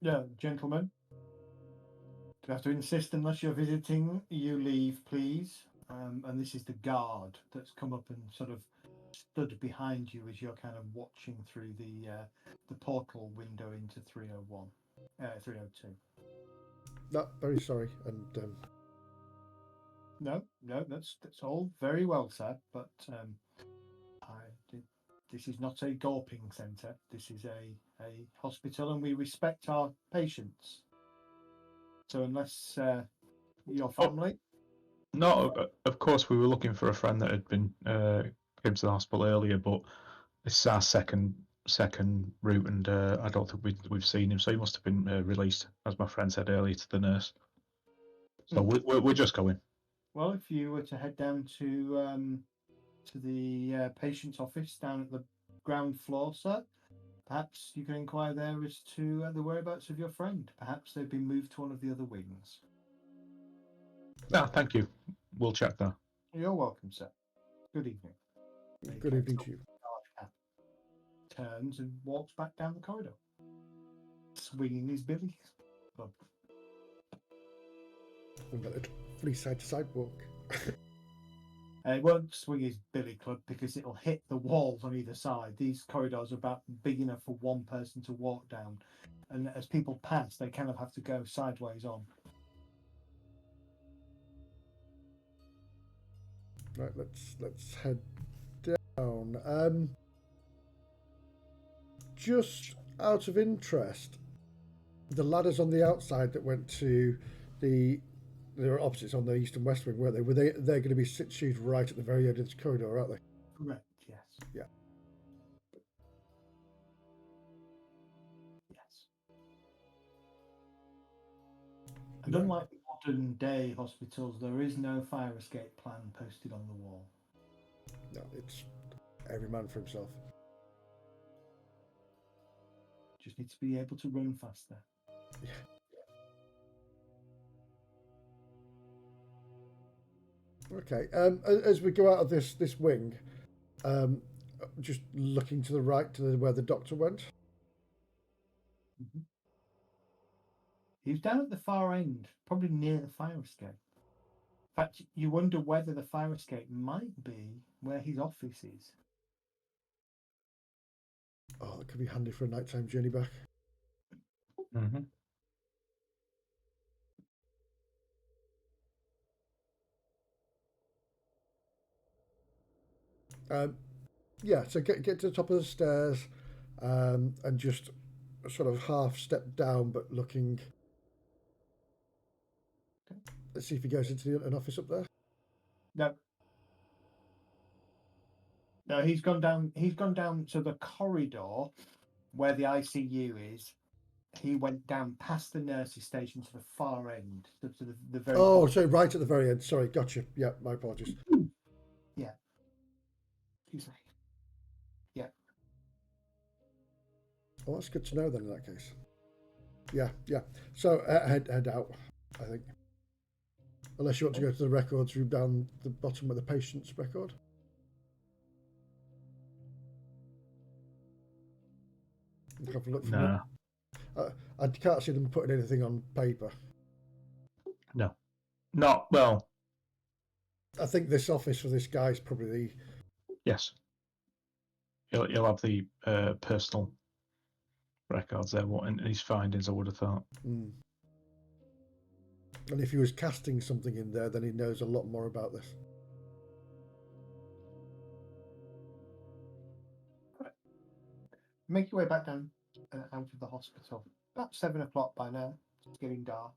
Yeah, gentlemen. Do I have to insist, unless you're visiting, you leave, please? And this is the guard that's come up and sort of stood behind you as you're kind of watching through the portal window into 301, 302. No, very sorry. And No, that's all very well, sir. But this is not a gawping centre. This is a hospital, and we respect our patients. So unless your family. No, of course we were looking for a friend that had been came to the hospital earlier, but this is our second route, and I don't think we've seen him, so he must have been released, as my friend said earlier to the nurse. So we're just going. Well, if you were to head down to the patient's office down at the ground floor, sir, perhaps you can inquire there as to the whereabouts of your friend. Perhaps they've been moved to one of the other wings. Ah, thank you. We'll check that. You're welcome, sir. Good evening. good evening to you. Turns and walks back down the corridor, swinging his billy club. We've got a funny side-to-side walk. It won't swing his billy club because it'll hit the walls on either side. These corridors are about big enough for one person to walk down, and as people pass, they kind of have to go sideways on. Right, let's head down. Just out of interest, the ladders on the outside that went to there are opposites on the east and west wing, weren't they? They're going to be situated right at the very end of this corridor, aren't they? Correct. Yes. Yeah. Yes. And unlike modern day hospitals, there is no fire escape plan posted on the wall. No, it's every man for himself. Just need to be able to run faster. Yeah. Okay. As we go out of this wing, just looking to the right to where the doctor went. Mm-hmm. He was down at the far end, probably near the fire escape. In fact, you wonder whether the fire escape might be where his office is. Oh, that could be handy for a nighttime journey back. Mm-hmm. Yeah, so get to the top of the stairs, and just sort of half step down, but looking. Let's see if he goes into an office up there. No. No, he's gone down. He's gone down to the corridor where the ICU is. He went down past the nurses' station to the far end, to the very. Oh, bottom. so right at the very end. Sorry, gotcha. Yeah, my apologies. Yeah. Excuse me. Yeah. Well, that's good to know then in that case. Yeah, yeah. So head out, I think. Unless you want to go to the records room down the bottom of the patient's record. Have a look for Nah. I can't see them putting anything on paper. No. Not well. I think this office for this guy is probably the. Yes. He'll have the personal records there, and his findings. I would have thought. Mm. And if he was casting something in there, then he knows a lot more about this. Make your way back down out of the hospital. About 7 o'clock by now. It's getting dark.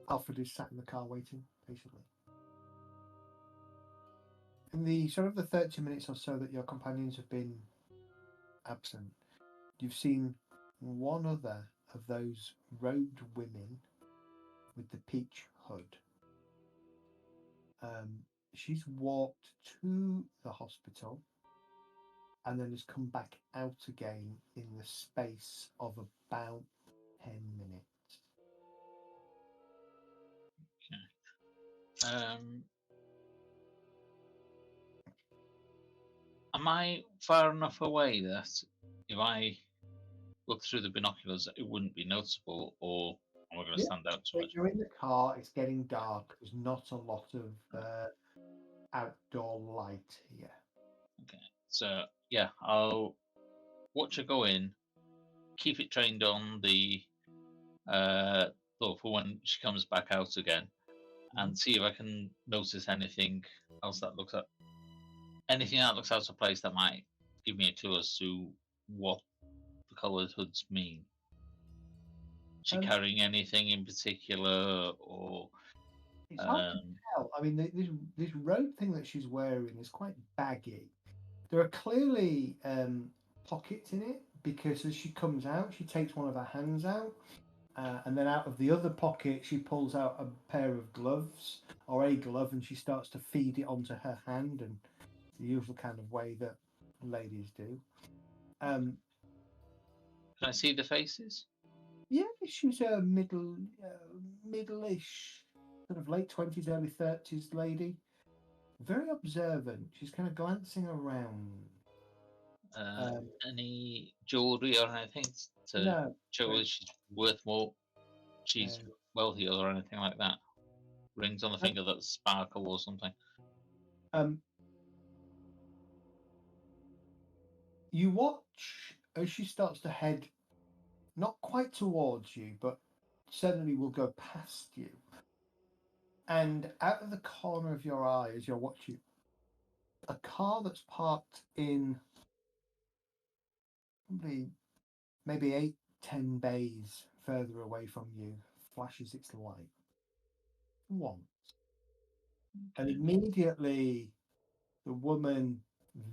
Alfred is sat in the car waiting patiently. In the sort of the 30 minutes or so that your companions have been absent, you've seen one other of those robed women with the peach hood. She's walked to the hospital and then has come back out again in the space of about 10 minutes. Am I far enough away that if I look through the binoculars, it wouldn't be noticeable, or am I going to stand out too much? You're in the car, it's getting dark, there's not a lot of outdoor light here. Okay, so yeah, I'll watch her go in, keep it trained on the door for when she comes back out again, and see if I can notice anything else that looks out of place that might give me a clue as to what the coloured hoods mean. Is she carrying anything in particular, or? It's hard to tell. I mean, this robe thing that she's wearing is quite baggy. There are clearly pockets in it because as she comes out, she takes one of her hands out, and then out of the other pocket, she pulls out a pair of gloves or a glove, and she starts to feed it onto her hand, and it's the usual kind of way that ladies do. Can I see the faces? Yeah, she's a middle-ish, sort of late 20s, early 30s lady. Very observant. She's kind of glancing around. Any jewelry or anything to show that she's worth more? She's wealthy or anything like that? Rings on the finger that sparkle or something? You watch as she starts to head not quite towards you, but certainly will go past you. And out of the corner of your eye, as you're watching, a car that's parked in maybe 8-10 bays further away from you flashes its light once. And immediately the woman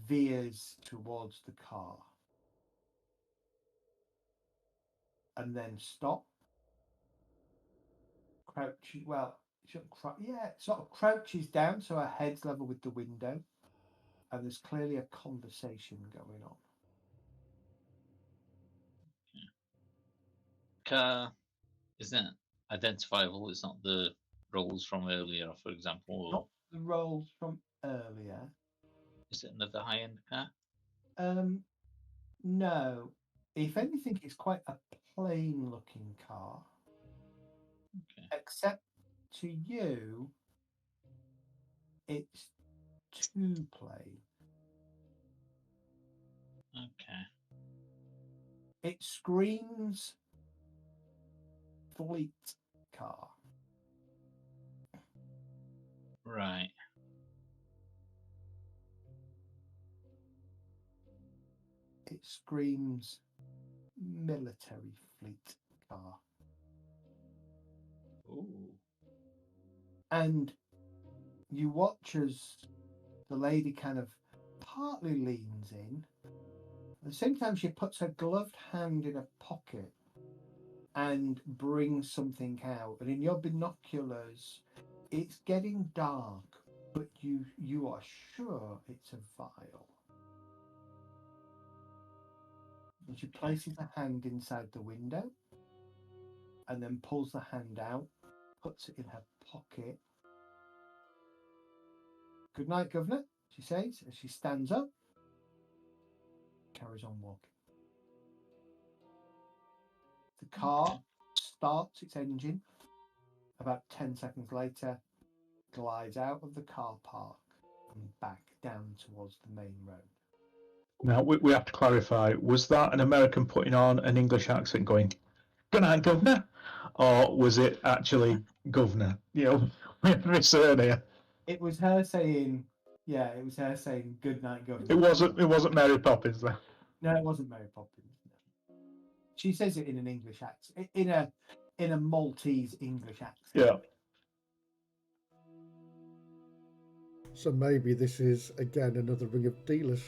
veers towards the car and then stop. Crouch. Well, sort of crouches down so her head's level with the window, and there's clearly a conversation going on. Car isn't identifiable. It's not the rolls from earlier, for example. Not the rolls from earlier. Is it another high-end car? No. if anything, it's quite a plain-looking car. Okay. Except to you, it's too plain. Okay. It screams fleet car. Right. It screams military fleet car. Ooh. And you watch as the lady kind of partly leans in. At the same time, she puts her gloved hand in a pocket and brings something out. And in your binoculars, it's getting dark, but you are sure it's a vial. And she places her hand inside the window and then pulls the hand out, puts it in her pocket. Good night, Governor, she says as she stands up, carries on walking. The car starts its engine. About 10 seconds later, glides out of the car park and back down towards the main road. Now, we have to clarify, was that an American putting on an English accent going, "Good night, Governor"? Or was it actually Governor? You know, with this earlier. It was her saying, it was her saying, "Good night, Governor." It wasn't Mary Poppins then. No, it wasn't Mary Poppins. No. She says it in an English accent, in a Maltese English accent. Yeah. So maybe this is again another ring of dealers.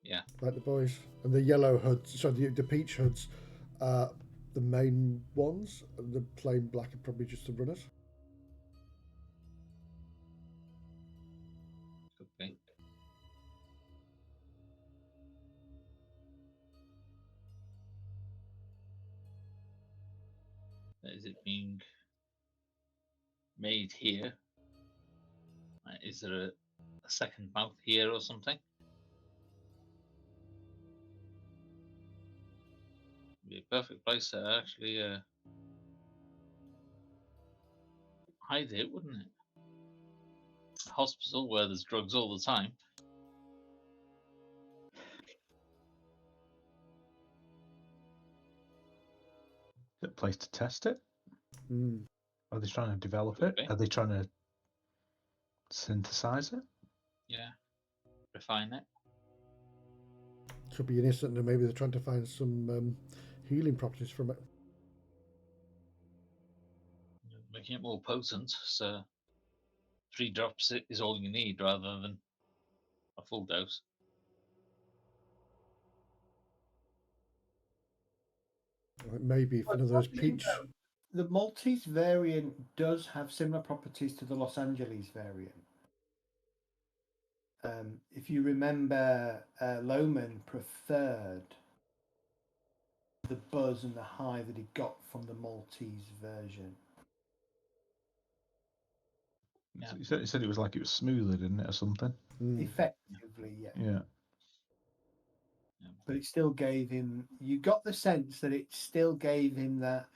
Yeah. Like the boys. And the yellow hoods, so the peach hoods are the main ones, and the plain black are probably just the runners. Could be. Is it being made here? Is there a second mouth here or something? Be a perfect place to actually hide it, wouldn't it? A hospital where there's drugs all the time. Is it a place to test it? Mm. Are they trying to develop Could it? be. Are they trying to synthesize it? Yeah. Refine it. Could be innocent, and maybe they're trying to find some healing properties from it. Making it more potent, so 3 drops is all you need rather than a full dose. Like maybe if one of those peach. The Maltese variant does have similar properties to the Los Angeles variant. If you remember, Lohman preferred the buzz and the high that he got from the Maltese version. Yeah. You said it was like it was smoother, didn't it, or something? Mm. Effectively, yeah. Yeah. But it still gave him, you got the sense that it still gave him that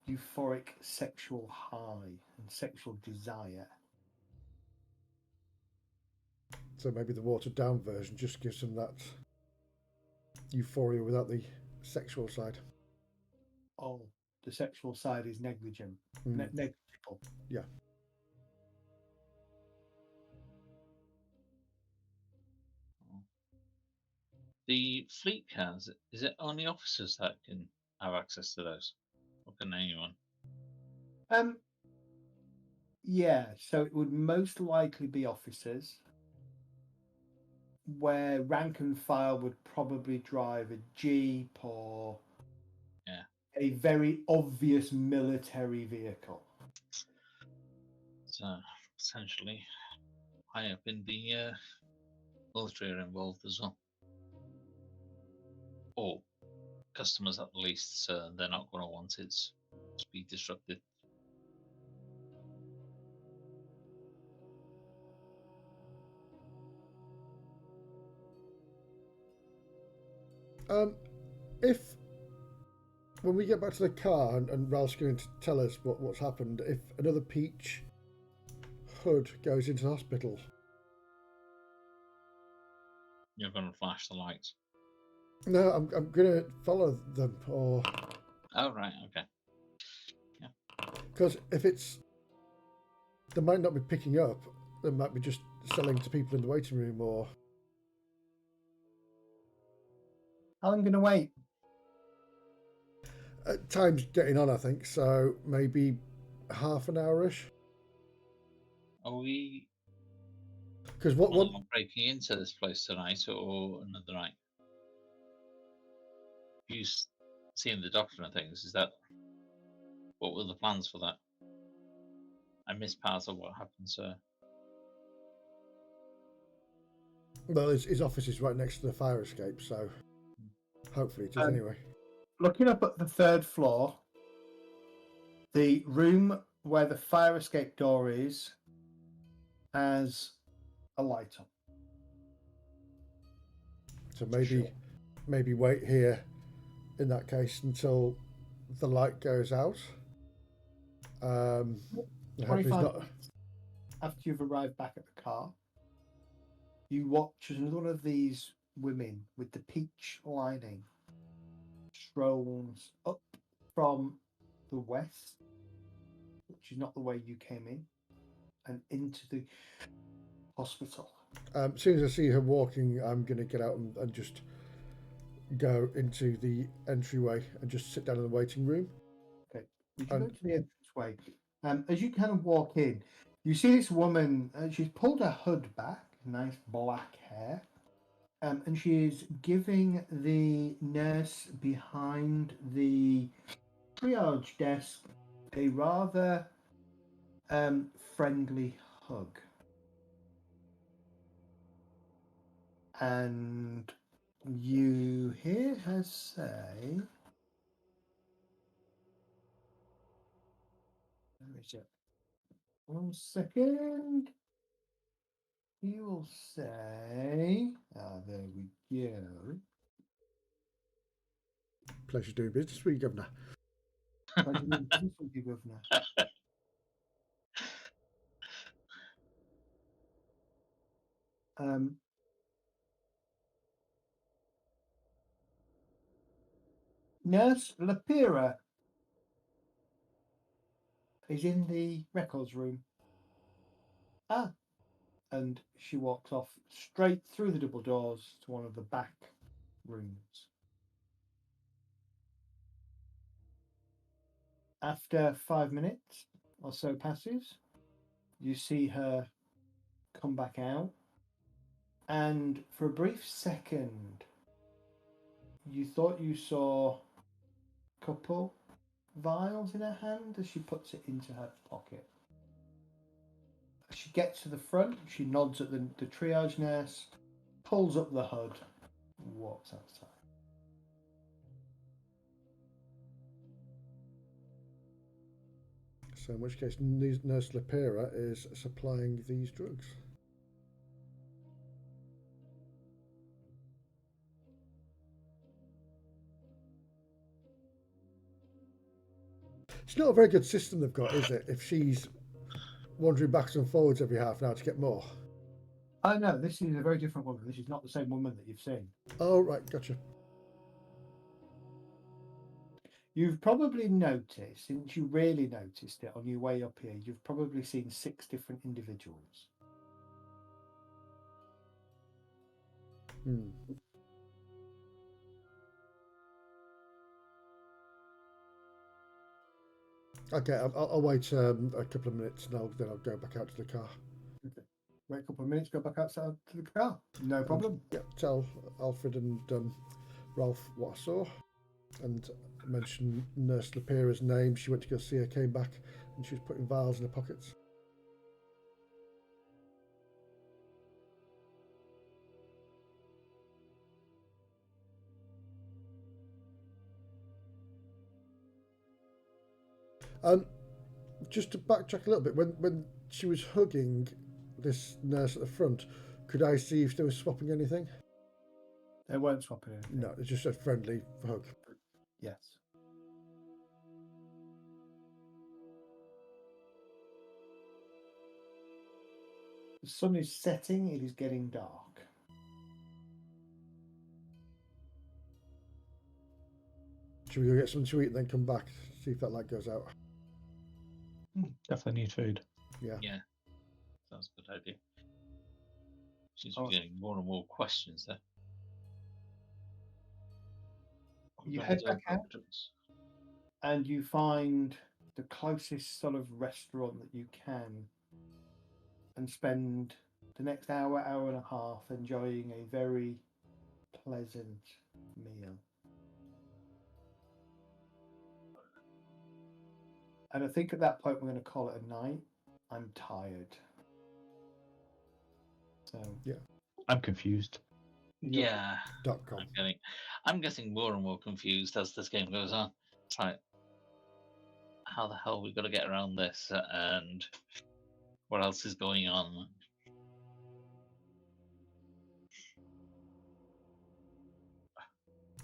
euphoric sexual high and sexual desire. So maybe the watered down version just gives them that euphoria without the sexual side. Oh, the sexual side is negligent. Mm. Negligible. Yeah. The fleet cars, is it only officers that can have access to those? Or can anyone? Yeah, so it would most likely be officers, where rank and file would probably drive a jeep or a very obvious military vehicle. So potentially high up in the military are involved as well. Or customers at least, so they're not going to want it to be disrupted. if when we get back to the car and Ralph's going to tell us what's happened, if another Peach hood goes into the hospital, You're going to flash the lights. no, I'm going to follow them, or Oh, right, okay. because if it's they might not be picking up, they might be just selling to people in the waiting room, or I'm going to wait. time's getting on, I think, so maybe half an hour-ish. Are we Because what breaking into this place tonight or another night? You seeing the doctor and things, is that what were the plans for that? I missed part of what happened, sir. well, his office is right next to the fire escape, so hopefully it is anyway. Looking up at the 3rd floor, the room where the fire escape door is has a light on. So maybe wait here in that case until the light goes out. 25 minutes after you've arrived back at the car, you watch as another one of these women with the peach lining strolls up from the west, which is not the way you came in, and into the hospital. As soon as I see her walking, I'm going to get out and just go into the entryway and just sit down in the waiting room. Okay, you can go to the entranceway. As you kind of walk in, you see this woman. She's pulled her hood back, nice black hair, and she is giving the nurse behind the triage desk a rather friendly hug. And you hear her say, where is it? 1 second. He will say, there we go. Pleasure doing business with you, Governor. Pleasure doing business with you, Governor. Nurse Lapira is in the records room. And she walks off straight through the double doors to one of the back rooms. After 5 minutes or so passes, you see her come back out, and for a brief second, you thought you saw a couple vials in her hand as she puts it into her pocket. As she gets to the front, she nods at the triage nurse, pulls up the hood, and walks outside. So in which case, Nurse Lapira is supplying these drugs. It's not a very good system they've got, is it? If she's wandering backwards and forwards every half an hour to get more. Oh no, this is a very different woman. This is not the same woman that you've seen. Oh, right, gotcha. You've probably noticed, since you really noticed it on your way up here, you've probably seen 6 different individuals. Okay, I'll wait a couple of minutes and then I'll go back out to the car. Okay. Wait a couple of minutes, go back outside to the car. No problem. Yeah, tell Alfred and Ralph what I saw and mention Nurse Lapira's name. She went to go see her, came back, and she was putting vials in her pockets. Just to backtrack a little bit, when she was hugging this nurse at the front, could I see if they were swapping anything? They weren't swapping anything. No, it's just a friendly hug. Yes. The sun is setting, it is getting dark. Should we go get something to eat and then come back, see if that light goes out? Definitely need food. Yeah. Yeah, sounds a good idea. Seems Oh. we're getting more and more questions there. You Right, head back out options. and you find the closest sort of restaurant that you can and spend the next hour, hour and a half enjoying a very pleasant meal. And I think at that point we're going to call it a night. I'm tired. So I'm confused. Yeah, .com. I'm getting more and more confused as this game goes on. It's like, how the hell we got to get around this, and what else is going on?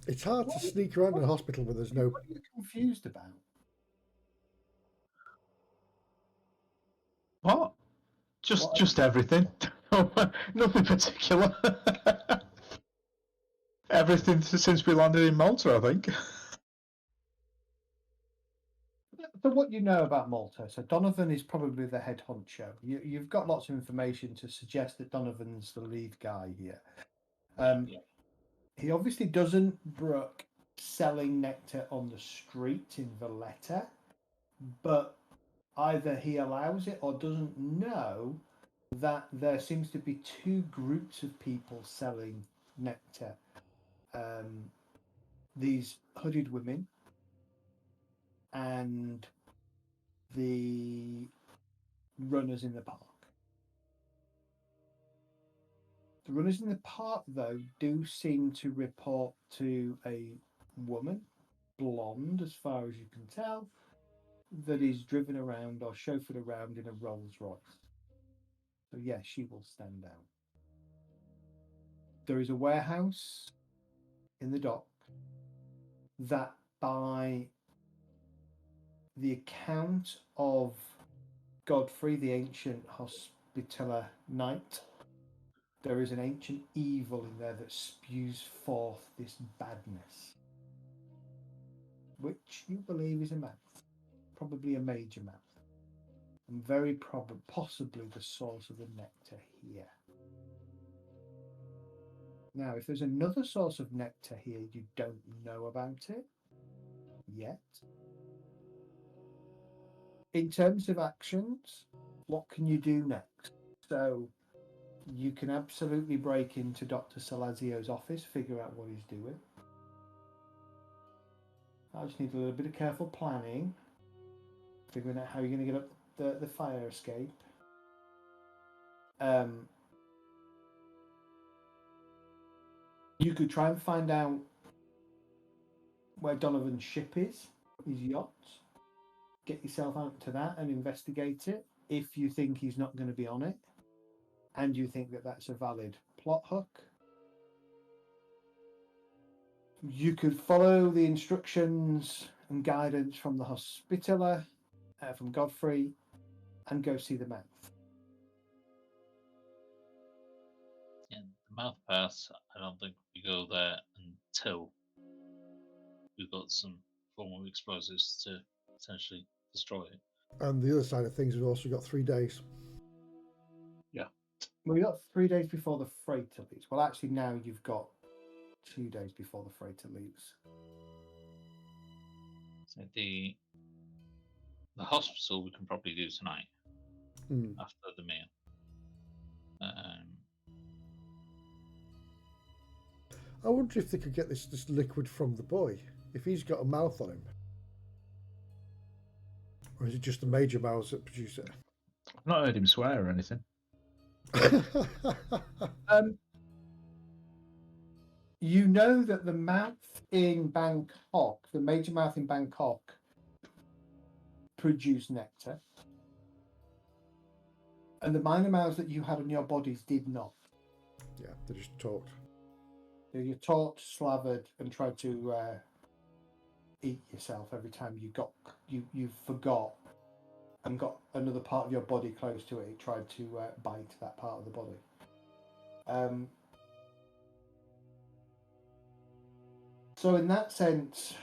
It's hard to sneak around in a hospital where there's no. What are you confused about? What? Just everything. Nothing particular. Everything since we landed in Malta, I think. So what you know about Malta? So Donovan is probably the head honcho. You've got lots of information to suggest that Donovan's the lead guy here. He obviously doesn't brook selling nectar on the street in Valletta, but either he allows it or doesn't know that there seems to be two groups of people selling nectar. These hooded women and the runners in the park. The runners in the park, though, do seem to report to a woman, blonde as far as you can tell, that is driven around or chauffeured around in a Rolls Royce. So yes, she will stand out. There is a warehouse in the dock that, by the account of Godfrey, the ancient hospitaller knight, there is an ancient evil in there that spews forth this badness, which you believe is a mouth, probably a major mouth, and very possibly the source of the nectar here. Now, if there's another source of nectar here, you don't know about it yet. In terms of actions, what can you do next? So you can absolutely break into Dr. Salazio's office, figure out what he's doing. I just need a little bit of careful planning, figuring out how you're going to get up the fire escape. You could try and find out where Donovan's ship is, his yacht. Get yourself out to that and investigate it if you think he's not going to be on it and you think that that's a valid plot hook. You could follow the instructions and guidance from the hospitaller, from Godfrey, and go see the mouth. Yeah, the mouth pass, I don't think we go there until we've got some form of explosives to essentially destroy it. And the other side of things, we've also got 3 days. Yeah. Well, you got 3 days before the freighter leaves. Well, actually, now you've got 2 days before the freighter leaves. So the hospital we can probably do tonight after the meal. I wonder if they could get this liquid from the boy, if he's got a mouth on him. Or is it just the major mouths that produce it? I've not heard him swear or anything. You know that the mouth in Bangkok, the major mouth in Bangkok, produced nectar. And the minor mouths that you had on your bodies did not. Yeah, they just talked. You're torched, slathered, and tried to eat yourself every time you forgot and got another part of your body close to it. It tried to bite that part of the body. So in that sense,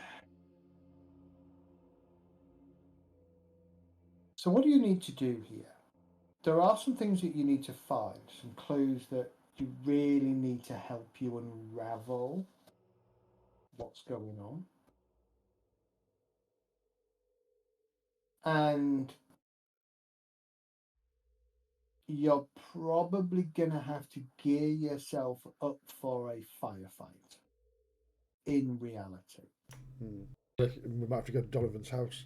so what do you need to do here? There are some things that you need to find, some clues that you really need to help you unravel what's going on. And you're probably going to have to gear yourself up for a firefight in reality. We might have to go to Donovan's house.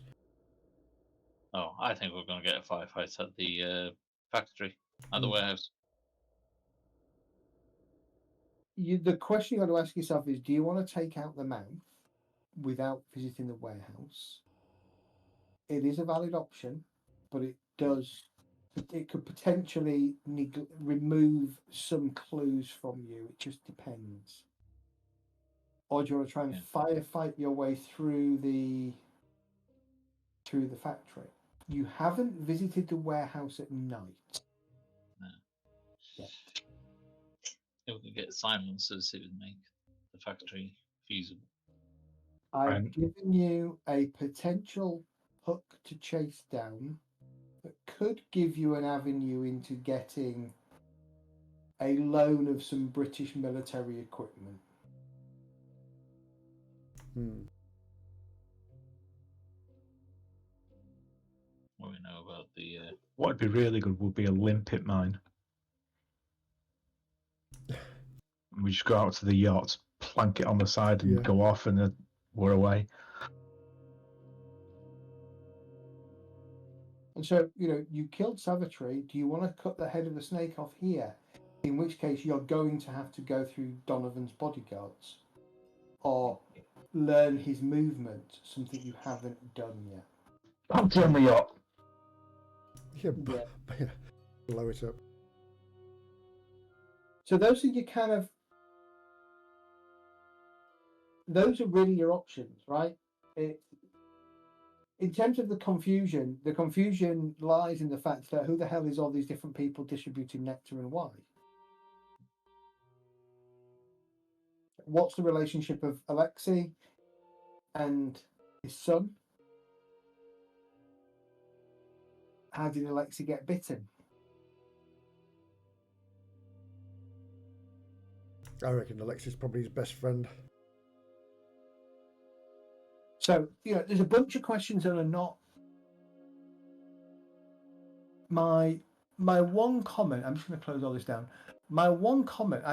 Oh, I think we're going to get a firefight at the factory, at the warehouse. The question you got to ask yourself is, do you want to take out the mouth without visiting the warehouse? It is a valid option, but it could potentially remove some clues from you. It just depends. Or do you want to try and firefight your way through the factory? You haven't visited the warehouse at night. No. Yet. If we could get silencers, it would make the factory feasible. I've given you a potential hook to chase down that could give you an avenue into getting a loan of some British military equipment. What do we know about the... What would be really good would be a limpet mine. We just go out to the yacht, plank it on the side and go off, and then we're away. And so, you killed Savitri. Do you want to cut the head of the snake off here? In which case, you're going to have to go through Donovan's bodyguards. Or learn his movement, something you haven't done yet. Punch on the yacht. Yeah. Blow it up. So those are those are really your options, right? In terms of the confusion lies in the fact that who the hell is all these different people distributing nectar and why? What's the relationship of Alexei and his son? How did Alexei get bitten? I reckon Alexei's probably his best friend. So, there's a bunch of questions that are not... My one comment, I'm just going to close all this down. My one comment,